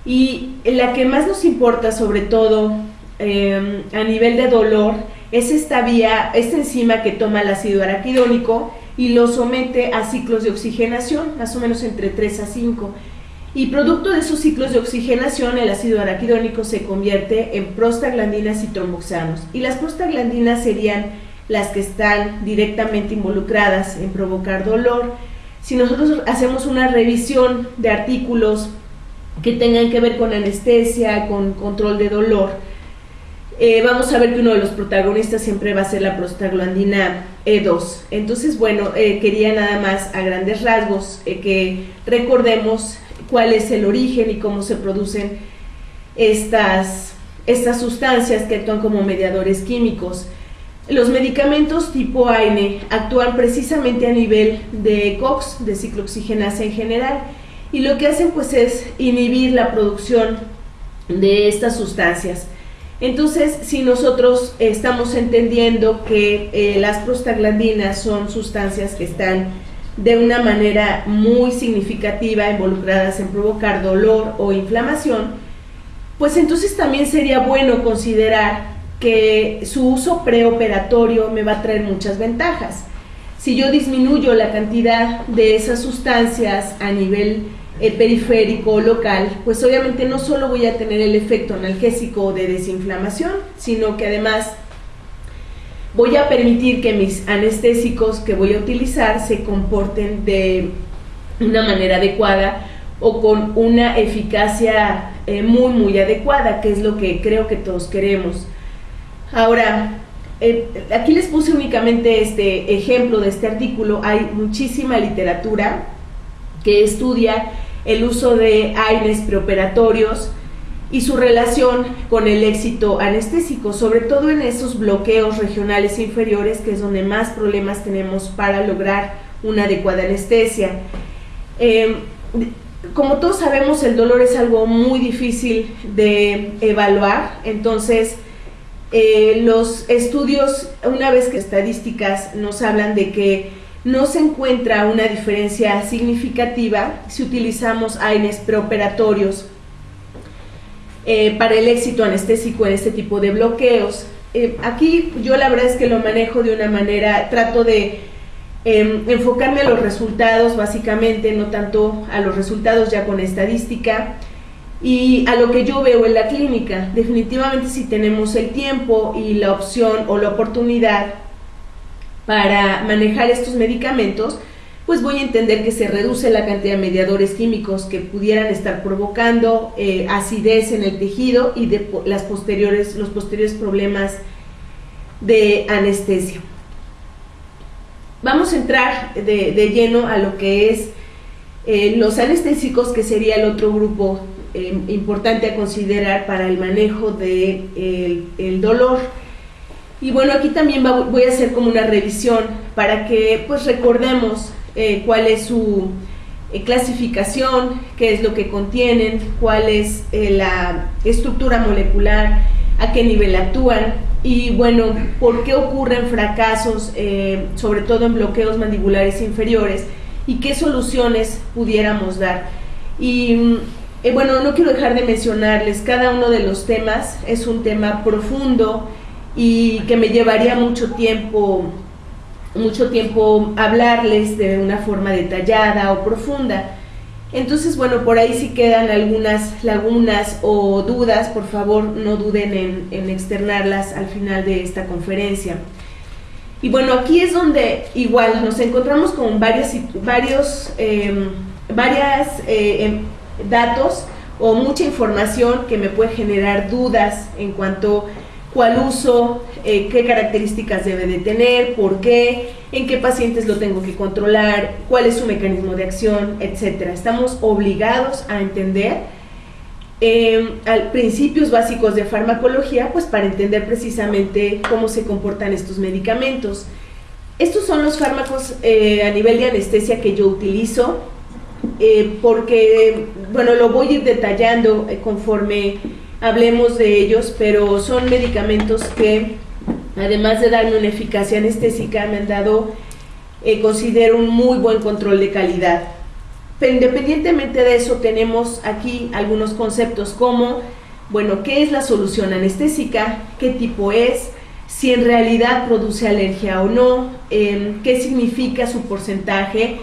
Y la que más nos importa, sobre todo a nivel de dolor, es esta enzima que toma el ácido araquidónico y lo somete a ciclos de oxigenación, más o menos entre 3 a 5. Y producto de esos ciclos de oxigenación, el ácido araquidónico se convierte en prostaglandinas y tromboxanos. Y las prostaglandinas serían las que están directamente involucradas en provocar dolor. Si nosotros hacemos una revisión de artículos que tengan que ver con anestesia, con control de dolor, vamos a ver que uno de los protagonistas siempre va a ser la prostaglandina E2. Entonces, bueno, quería nada más a grandes rasgos que recordemos cuál es el origen y cómo se producen estas sustancias que actúan como mediadores químicos. Los medicamentos tipo AINE actúan precisamente a nivel de COX, de ciclooxigenasa en general, y lo que hacen pues es inhibir la producción de estas sustancias. Entonces, si nosotros estamos entendiendo que las prostaglandinas son sustancias que están de una manera muy significativa involucradas en provocar dolor o inflamación, pues entonces también sería bueno considerar que su uso preoperatorio me va a traer muchas ventajas. Si yo disminuyo la cantidad de esas sustancias a nivel periférico o local, pues obviamente no solo voy a tener el efecto analgésico o de desinflamación, sino que además voy a permitir que mis anestésicos que voy a utilizar se comporten de una manera adecuada o con una eficacia muy adecuada, que es lo que creo que todos queremos. Ahora, aquí les puse únicamente este ejemplo de este artículo. Hay muchísima literatura que estudia el uso de AINES preoperatorios y su relación con el éxito anestésico, sobre todo en esos bloqueos regionales inferiores, que es donde más problemas tenemos para lograr una adecuada anestesia. Como todos sabemos, el dolor es algo muy difícil de evaluar, entonces los estudios, una vez que estadísticas nos hablan de que no se encuentra una diferencia significativa si utilizamos AINES preoperatorios para el éxito anestésico en este tipo de bloqueos. Aquí yo la verdad es que lo manejo de una manera, trato de enfocarme a los resultados básicamente, no tanto a los resultados ya con estadística, y a lo que yo veo en la clínica. Definitivamente, si tenemos el tiempo y la opción o la oportunidad para manejar estos medicamentos, pues voy a entender que se reduce la cantidad de mediadores químicos que pudieran estar provocando acidez en el tejido y de los posteriores problemas de anestesia. Vamos a entrar de lleno a lo que es los anestésicos, que sería el otro grupo importante a considerar para el manejo del dolor. Y bueno, aquí también voy a hacer como una revisión para que pues recordemos cuál es su clasificación, qué es lo que contienen, cuál es la estructura molecular, a qué nivel actúan y bueno, por qué ocurren fracasos, sobre todo en bloqueos mandibulares inferiores, y qué soluciones pudiéramos dar. Y bueno, no quiero dejar de mencionarles, cada uno de los temas es un tema profundo y que me llevaría mucho tiempo hablarles de una forma detallada o profunda. Entonces, bueno, por ahí si quedan algunas lagunas o dudas, por favor no duden en externarlas al final de esta conferencia. Y bueno, aquí es donde igual nos encontramos con varios datos o mucha información que me puede generar dudas en cuanto a cuál uso, qué características debe de tener, por qué, en qué pacientes lo tengo que controlar, cuál es su mecanismo de acción, etcétera. Estamos obligados a entender principios básicos de farmacología, pues para entender precisamente cómo se comportan estos medicamentos. Estos son los fármacos a nivel de anestesia que yo utilizo, porque, bueno, lo voy a ir detallando conforme hablemos de ellos, pero son medicamentos que, además de darme una eficacia anestésica, me han dado, considero, un muy buen control de calidad. Pero independientemente de eso, tenemos aquí algunos conceptos como, bueno, ¿qué es la solución anestésica? ¿Qué tipo es? Si en realidad produce alergia o no, ¿qué significa su porcentaje?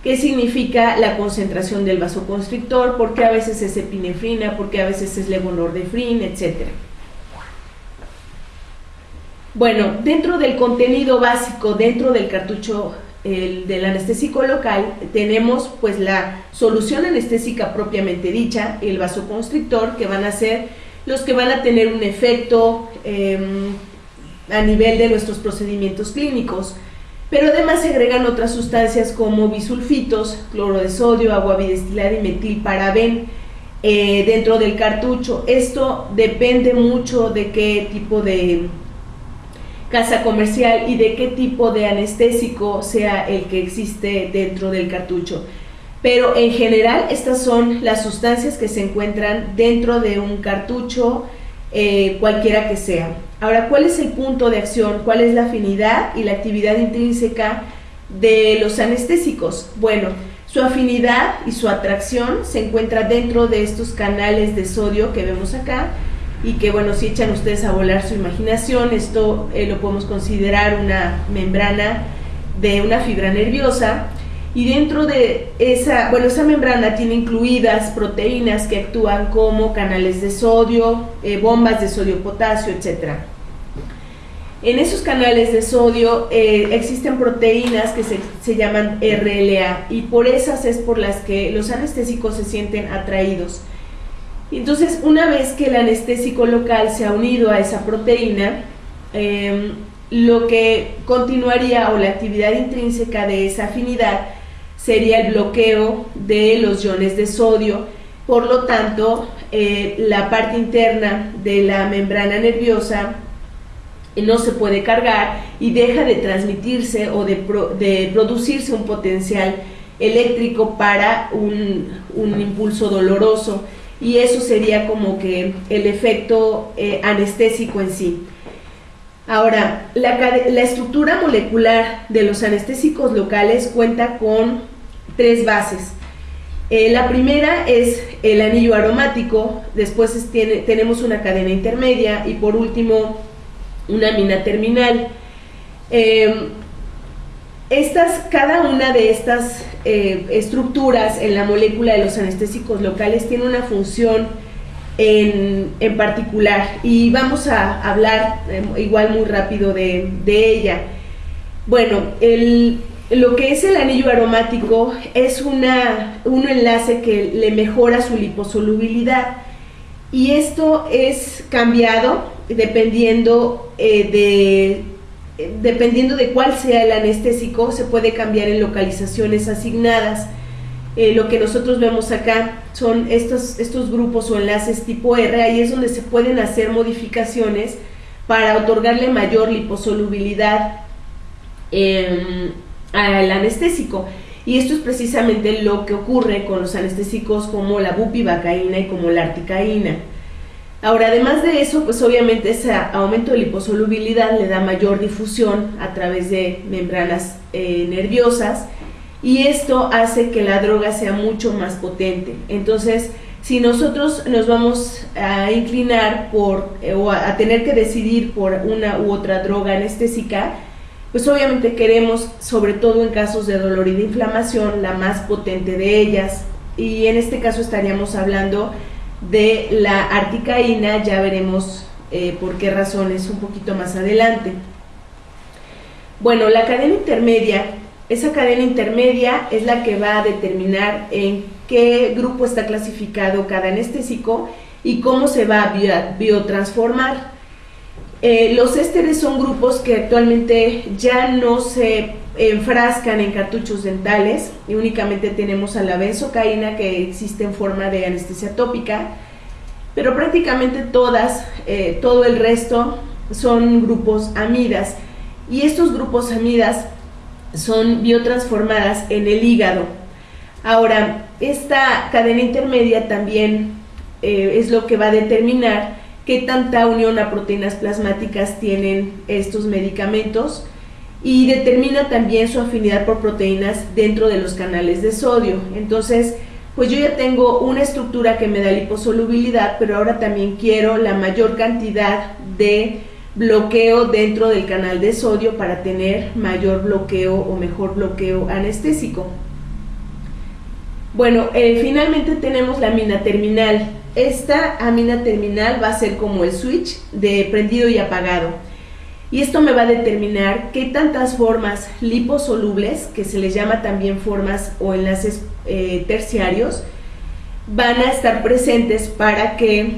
¿Qué significa la concentración del vasoconstrictor? ¿Por qué a veces es epinefrina? ¿Por qué a veces es levonorefrin? Etcétera. Bueno, dentro del contenido básico, dentro del cartucho del anestésico local, tenemos pues la solución anestésica propiamente dicha, el vasoconstrictor, que van a ser los que van a tener un efecto a nivel de nuestros procedimientos clínicos. Pero además se agregan otras sustancias como bisulfitos, cloro de sodio, agua bidestilada y metilparaben dentro del cartucho. Esto depende mucho de qué tipo de casa comercial y de qué tipo de anestésico sea el que existe dentro del cartucho. Pero en general estas son las sustancias que se encuentran dentro de un cartucho, cualquiera que sea. Ahora, ¿cuál es el punto de acción? ¿Cuál es la afinidad y la actividad intrínseca de los anestésicos? Bueno, Su afinidad y su atracción se encuentra dentro de estos canales de sodio que vemos acá, y que bueno, si echan ustedes a volar su imaginación, esto lo podemos considerar una membrana de una fibra nerviosa, y dentro de esa membrana tiene incluidas proteínas que actúan como canales de sodio, bombas de sodio-potasio, etc. En esos canales de sodio existen proteínas que se llaman RLA, y por esas es por las que los anestésicos se sienten atraídos. Entonces, una vez que el anestésico local se ha unido a esa proteína, lo que continuaría, o la actividad intrínseca de esa afinidad, sería el bloqueo de los iones de sodio. Por lo tanto, la parte interna de la membrana nerviosa no se puede cargar y deja de transmitirse o de producirse un potencial eléctrico para un impulso doloroso, y eso sería como que el efecto anestésico en sí. Ahora, la estructura molecular de los anestésicos locales cuenta con 3 bases. La primera es el anillo aromático, después tenemos una cadena intermedia, y por último una amina terminal. Cada una de estas estructuras en la molécula de los anestésicos locales tiene una función en particular, y vamos a hablar igual muy rápido de ella. Bueno, lo que es el anillo aromático es un enlace que le mejora su liposolubilidad, y esto es cambiado dependiendo de cuál sea el anestésico. Se puede cambiar en localizaciones asignadas. Lo que nosotros vemos acá son estos grupos o enlaces tipo R, ahí es donde se pueden hacer modificaciones para otorgarle mayor liposolubilidad al anestésico, y esto es precisamente lo que ocurre con los anestésicos como la bupivacaína y como la articaína. Ahora, además de eso, pues obviamente ese aumento de liposolubilidad le da mayor difusión a través de membranas nerviosas, y esto hace que la droga sea mucho más potente. Entonces, si nosotros nos vamos a inclinar o a tener que decidir por una u otra droga anestésica, pues obviamente queremos, sobre todo en casos de dolor y de inflamación, la más potente de ellas, y en este caso estaríamos hablando de la articaína. Ya veremos por qué razones un poquito más adelante. Bueno, la cadena intermedia, esa cadena intermedia es la que va a determinar en qué grupo está clasificado cada anestésico y cómo se va a biotransformar. Los ésteres son grupos que actualmente ya no se enfrascan en cartuchos dentales, y únicamente tenemos a la benzocaína, que existe en forma de anestesia tópica, pero prácticamente todo el resto son grupos amidas, y estos grupos amidas son biotransformadas en el hígado. Ahora, esta cadena intermedia también es lo que va a determinar qué tanta unión a proteínas plasmáticas tienen estos medicamentos, y determina también su afinidad por proteínas dentro de los canales de sodio. Entonces, pues yo ya tengo una estructura que me da liposolubilidad, pero ahora también quiero la mayor cantidad de bloqueo dentro del canal de sodio para tener mayor bloqueo o mejor bloqueo anestésico. Bueno, finalmente tenemos la amina terminal. Esta amina terminal va a ser como el switch de prendido y apagado, y esto me va a determinar qué tantas formas liposolubles, que se les llama también formas o enlaces terciarios, van a estar presentes para que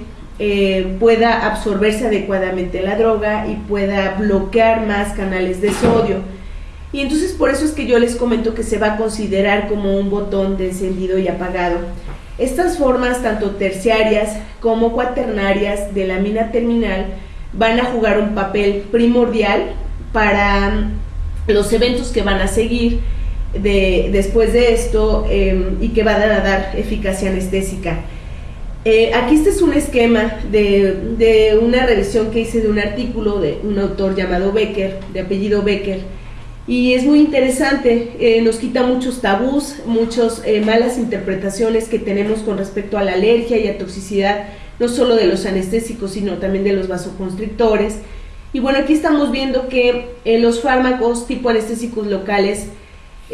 pueda absorberse adecuadamente la droga y pueda bloquear más canales de sodio. Y entonces por eso es que yo les comento que se va a considerar como un botón de encendido y apagado. Estas formas, tanto terciarias como cuaternarias de la amina terminal, van a jugar un papel primordial para los eventos que van a seguir después de esto, y que van a dar eficacia anestésica. Aquí este es un esquema de una revisión que hice de un artículo de un autor llamado Becker, de apellido Becker, y es muy interesante, nos quita muchos tabús, muchas malas interpretaciones que tenemos con respecto a la alergia y a toxicidad, no solo de los anestésicos, sino también de los vasoconstrictores. Y bueno, aquí estamos viendo que los fármacos tipo anestésicos locales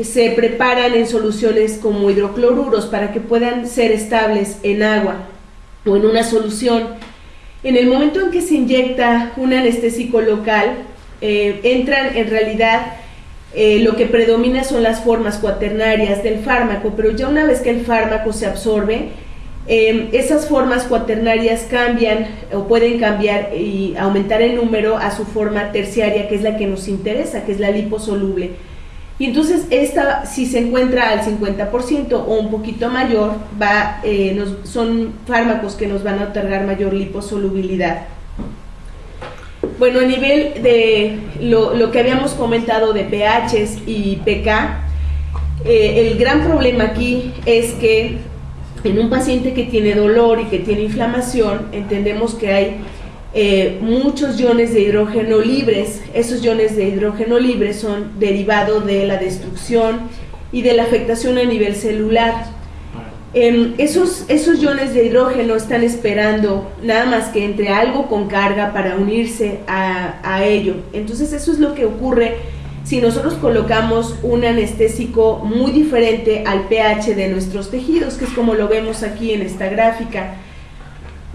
se preparan en soluciones como hidrocloruros para que puedan ser estables en agua o en una solución. En el momento en que se inyecta un anestésico local, entran en realidad, lo que predomina son las formas cuaternarias del fármaco, pero ya una vez que el fármaco se absorbe, esas formas cuaternarias cambian o pueden cambiar y aumentar en número a su forma terciaria, que es la que nos interesa, que es la liposoluble. Y entonces esta, si se encuentra al 50% o un poquito mayor, son fármacos que nos van a otorgar mayor liposolubilidad. Bueno, a nivel de lo que habíamos comentado de pHs y pK, el gran problema aquí es que en un paciente que tiene dolor y que tiene inflamación, entendemos que hay muchos iones de hidrógeno libres. Esos iones de hidrógeno libres son derivados de la destrucción y de la afectación a nivel celular. Esos iones de hidrógeno están esperando nada más que entre algo con carga para unirse a ello. Entonces eso es lo que ocurre si nosotros colocamos un anestésico muy diferente al pH de nuestros tejidos, que es como lo vemos aquí en esta gráfica.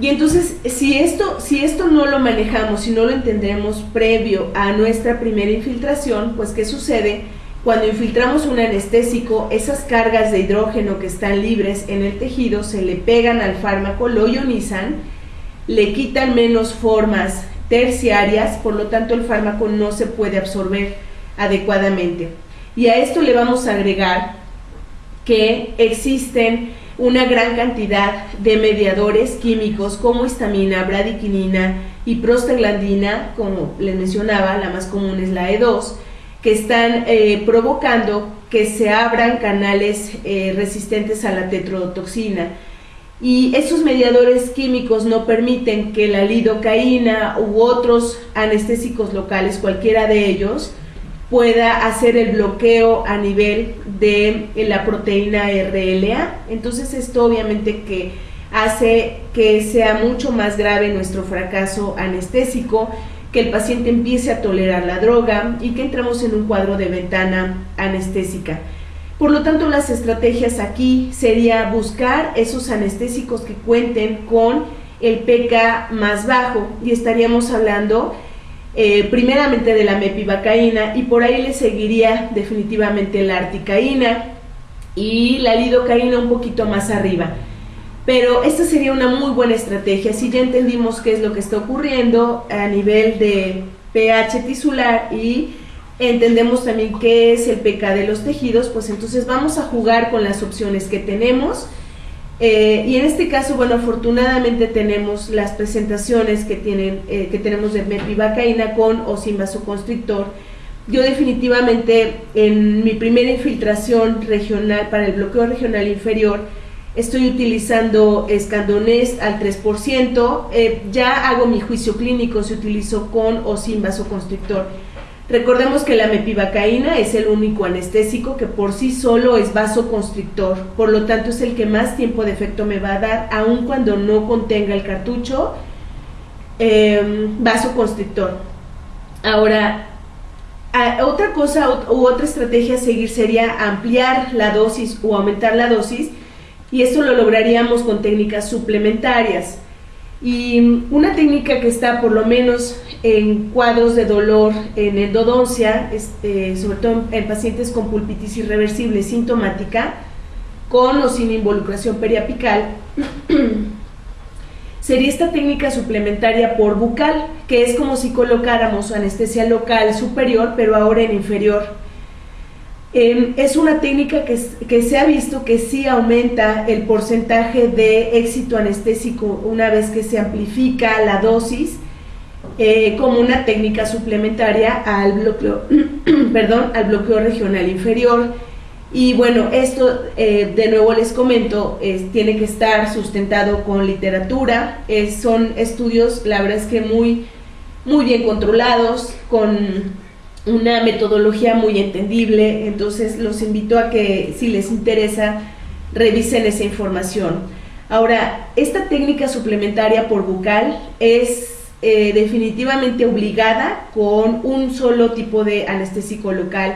Y entonces, si esto no lo manejamos, si no lo entendemos previo a nuestra primera infiltración, pues ¿qué sucede? Cuando infiltramos un anestésico, esas cargas de hidrógeno que están libres en el tejido se le pegan al fármaco, lo ionizan, le quitan menos formas terciarias, por lo tanto el fármaco no se puede absorber adecuadamente. Y a esto le vamos a agregar que existen una gran cantidad de mediadores químicos como histamina, bradiquinina y prostaglandina, como les mencionaba, la más común es la E2, que están provocando que se abran canales resistentes a la tetrodotoxina. Y esos mediadores químicos no permiten que la lidocaína u otros anestésicos locales, cualquiera de ellos, pueda hacer el bloqueo a nivel de la proteína RLA. Entonces esto obviamente que hace que sea mucho más grave nuestro fracaso anestésico, que el paciente empiece a tolerar la droga y que entremos en un cuadro de ventana anestésica. Por lo tanto, las estrategias aquí sería buscar esos anestésicos que cuenten con el pK más bajo, y estaríamos hablando primeramente de la mepivacaína, y por ahí le seguiría definitivamente la articaína y la lidocaína un poquito más arriba. Pero esta sería una muy buena estrategia. Si ya entendimos qué es lo que está ocurriendo a nivel de pH tisular y entendemos también qué es el pK de los tejidos, pues entonces vamos a jugar con las opciones que tenemos. Y en este caso, bueno, afortunadamente tenemos las presentaciones que tenemos de mepivacaína con o sin vasoconstrictor. Yo definitivamente en mi primera infiltración regional para el bloqueo regional inferior estoy utilizando Scandonest al 3%, ya hago mi juicio clínico si utilizo con o sin vasoconstrictor. Recordemos que la mepivacaína es el único anestésico que por sí solo es vasoconstrictor, por lo tanto es el que más tiempo de efecto me va a dar, aun cuando no contenga el cartucho vasoconstrictor. Ahora, otra cosa u otra estrategia a seguir sería ampliar la dosis o aumentar la dosis, y esto lo lograríamos con técnicas suplementarias. Y una técnica que está por lo menos en cuadros de dolor en endodoncia, sobre todo en pacientes con pulpitis irreversible sintomática, con o sin involucración periapical, sería esta técnica suplementaria por bucal, que es como si colocáramos anestesia local superior, pero ahora en inferior. Es una técnica que se ha visto que sí aumenta el porcentaje de éxito anestésico una vez que se amplifica la dosis, como una técnica suplementaria al bloqueo, al bloqueo regional inferior. Y bueno, esto de nuevo les comento, tiene que estar sustentado con literatura, son estudios, la verdad es que muy bien controlados, con una metodología muy entendible, entonces los invito a que, si les interesa, revisen esa información. Ahora, esta técnica suplementaria por bucal es definitivamente obligada con un solo tipo de anestésico local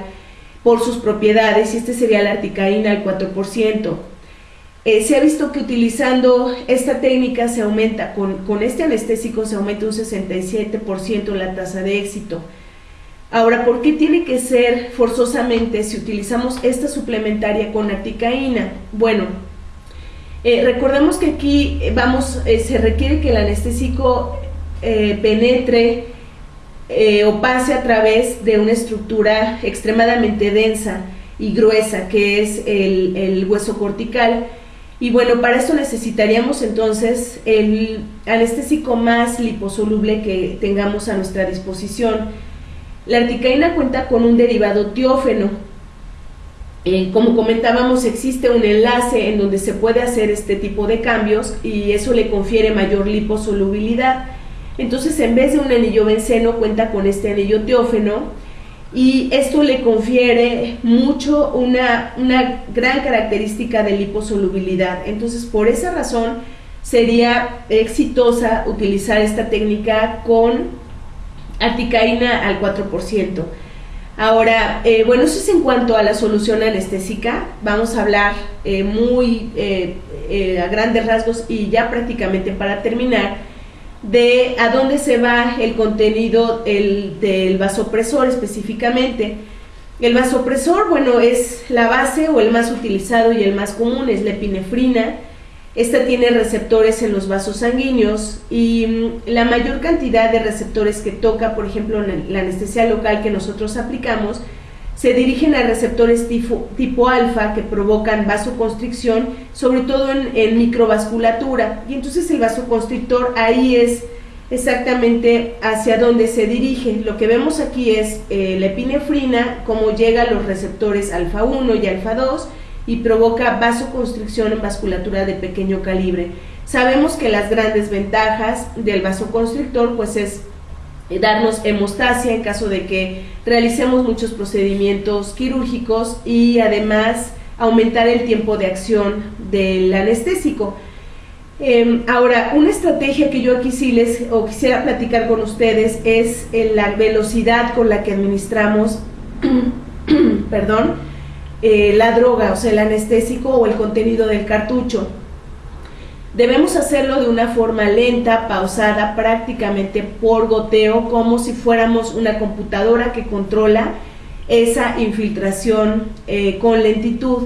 por sus propiedades, y este sería la articaína al 4%. Se ha visto que utilizando esta técnica se aumenta, con este anestésico se aumenta un 67% la tasa de éxito. Ahora, ¿por qué tiene que ser forzosamente si utilizamos esta suplementaria con articaína? Bueno, recordemos que aquí se requiere que el anestésico penetre o pase a través de una estructura extremadamente densa y gruesa, que es el hueso cortical. Y bueno, para esto necesitaríamos entonces el anestésico más liposoluble que tengamos a nuestra disposición. La articaína cuenta con un derivado tiófeno. Como comentábamos, existe un enlace en donde se puede hacer este tipo de cambios y eso le confiere mayor liposolubilidad. Entonces, en vez de un anillo benceno, cuenta con este anillo tiófeno, y esto le confiere una gran característica de liposolubilidad. Entonces, por esa razón sería exitosa utilizar esta técnica con articaína al 4%. Ahora, bueno, eso es en cuanto a la solución anestésica. Vamos a hablar a grandes rasgos y ya prácticamente para terminar, de a dónde se va el contenido del vasopresor específicamente. El vasopresor, bueno, es la base o el más utilizado y el más común, es la epinefrina. Esta tiene receptores en los vasos sanguíneos y la mayor cantidad de receptores que toca, por ejemplo, en la anestesia local que nosotros aplicamos, se dirigen a receptores tipo alfa que provocan vasoconstricción, sobre todo en microvasculatura, y entonces el vasoconstrictor ahí es exactamente hacia donde se dirige. Lo que vemos aquí es la epinefrina, cómo llega a los receptores alfa 1 y alfa 2 y provoca vasoconstricción en vasculatura de pequeño calibre. Sabemos que las grandes ventajas del vasoconstrictor pues es darnos hemostasia en caso de que realicemos muchos procedimientos quirúrgicos y además aumentar el tiempo de acción del anestésico. Ahora, una estrategia que yo aquí quisiera platicar con ustedes es la velocidad con la que administramos la droga, o sea, el anestésico o el contenido del cartucho. Debemos hacerlo de una forma lenta, pausada, prácticamente por goteo, como si fuéramos una computadora que controla esa infiltración con lentitud.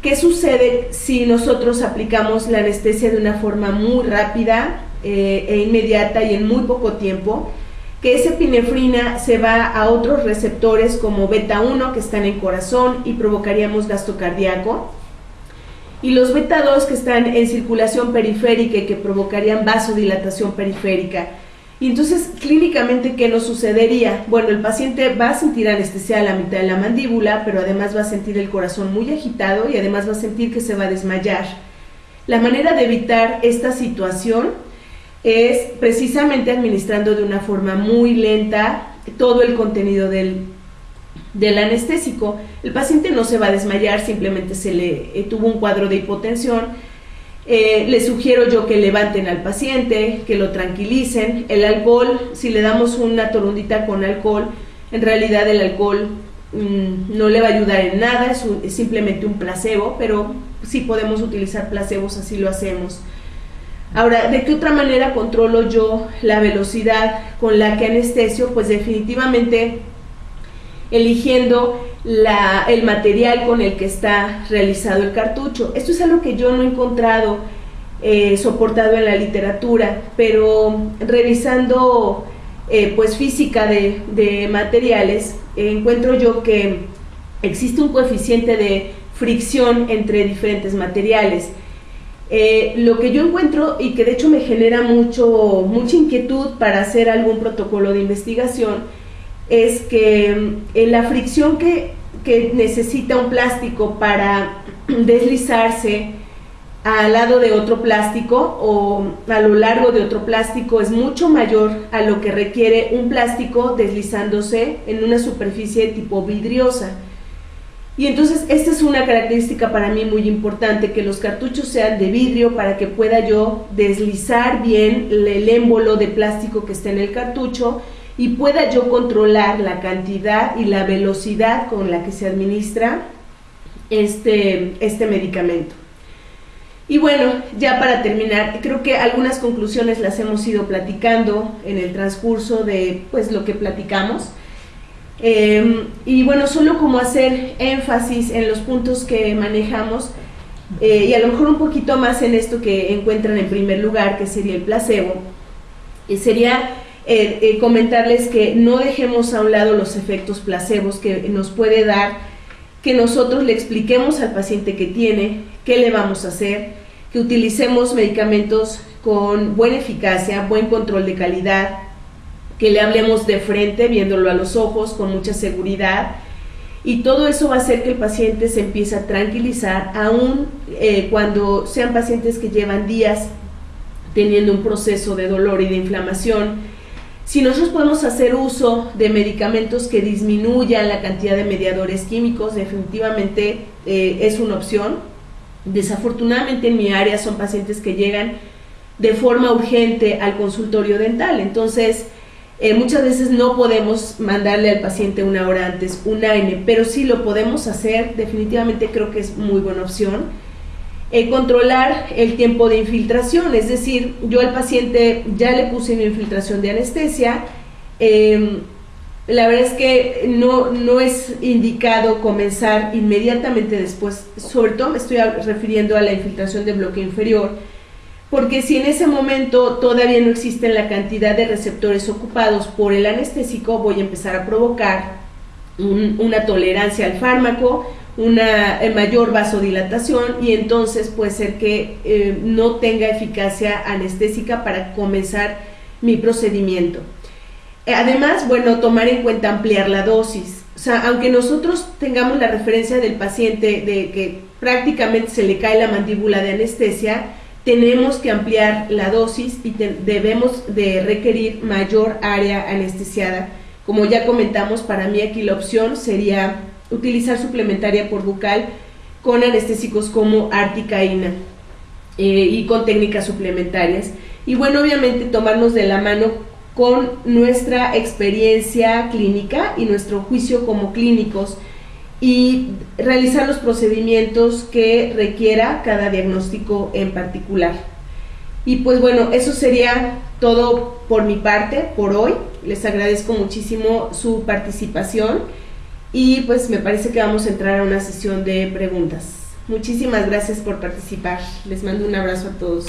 ¿Qué sucede si nosotros aplicamos la anestesia de una forma muy rápida e inmediata y en muy poco tiempo? Que esa epinefrina se va a otros receptores como beta 1 que están en corazón y provocaríamos gasto cardíaco, y los beta 2 que están en circulación periférica y que provocarían vasodilatación periférica. Y entonces, clínicamente, ¿qué nos sucedería? Bueno, el paciente va a sentir anestesia a la mitad de la mandíbula, pero además va a sentir el corazón muy agitado y además va a sentir que se va a desmayar. La manera de evitar esta situación es precisamente administrando de una forma muy lenta todo el contenido del anestésico. El paciente no se va a desmayar, simplemente se le tuvo un cuadro de hipotensión. Le sugiero yo que levanten al paciente, que lo tranquilicen. El alcohol, si le damos una torundita con alcohol, en realidad el alcohol no le va a ayudar en nada, es simplemente un placebo, pero sí podemos utilizar placebos, así lo hacemos. Ahora, ¿de qué otra manera controlo yo la velocidad con la que anestesio? Pues definitivamente eligiendo el material con el que está realizado el cartucho. Esto es algo que yo no he encontrado soportado en la literatura, pero revisando pues física de materiales, encuentro yo que existe un coeficiente de fricción entre diferentes materiales. Lo que yo encuentro y que de hecho me genera mucha inquietud para hacer algún protocolo de investigación es que la fricción que necesita un plástico para deslizarse al lado de otro plástico o a lo largo de otro plástico es mucho mayor a lo que requiere un plástico deslizándose en una superficie tipo vidriosa. Y entonces esta es una característica para mí muy importante, que los cartuchos sean de vidrio para que pueda yo deslizar bien el émbolo de plástico que está en el cartucho y pueda yo controlar la cantidad y la velocidad con la que se administra este medicamento. Y bueno, ya para terminar, creo que algunas conclusiones las hemos ido platicando en el transcurso de pues lo que platicamos. Y bueno, solo como hacer énfasis en los puntos que manejamos y a lo mejor un poquito más en esto que encuentran en primer lugar, que sería el placebo, sería comentarles que no dejemos a un lado los efectos placebos que nos puede dar que nosotros le expliquemos al paciente que tiene, qué le vamos a hacer, que utilicemos medicamentos con buena eficacia, buen control de calidad, que le hablemos de frente, viéndolo a los ojos, con mucha seguridad, y todo eso va a hacer que el paciente se empiece a tranquilizar, aún cuando sean pacientes que llevan días teniendo un proceso de dolor y de inflamación. Si nosotros podemos hacer uso de medicamentos que disminuyan la cantidad de mediadores químicos, definitivamente es una opción. Desafortunadamente en mi área son pacientes que llegan de forma urgente al consultorio dental, entonces muchas veces no podemos mandarle al paciente una hora antes un AINE, pero sí lo podemos hacer, definitivamente creo que es muy buena opción. Controlar el tiempo de infiltración, es decir, yo al paciente ya le puse mi infiltración de anestesia, la verdad es que no es indicado comenzar inmediatamente después, sobre todo me estoy refiriendo a la infiltración de bloque inferior, porque si en ese momento todavía no existen la cantidad de receptores ocupados por el anestésico, voy a empezar a provocar una tolerancia al fármaco, una mayor vasodilatación, y entonces puede ser que no tenga eficacia anestésica para comenzar mi procedimiento. Además, bueno, tomar en cuenta ampliar la dosis. O sea, aunque nosotros tengamos la referencia del paciente de que prácticamente se le cae la mandíbula de anestesia, tenemos que ampliar la dosis y debemos de requerir mayor área anestesiada. Como ya comentamos, para mí aquí la opción sería utilizar suplementaria por bucal con anestésicos como articaína y con técnicas suplementarias. Y bueno, obviamente tomarnos de la mano con nuestra experiencia clínica y nuestro juicio como clínicos y realizar los procedimientos que requiera cada diagnóstico en particular. Y pues bueno, eso sería todo por mi parte por hoy. Les agradezco muchísimo su participación y pues me parece que vamos a entrar a una sesión de preguntas. Muchísimas gracias por participar. Les mando un abrazo a todos.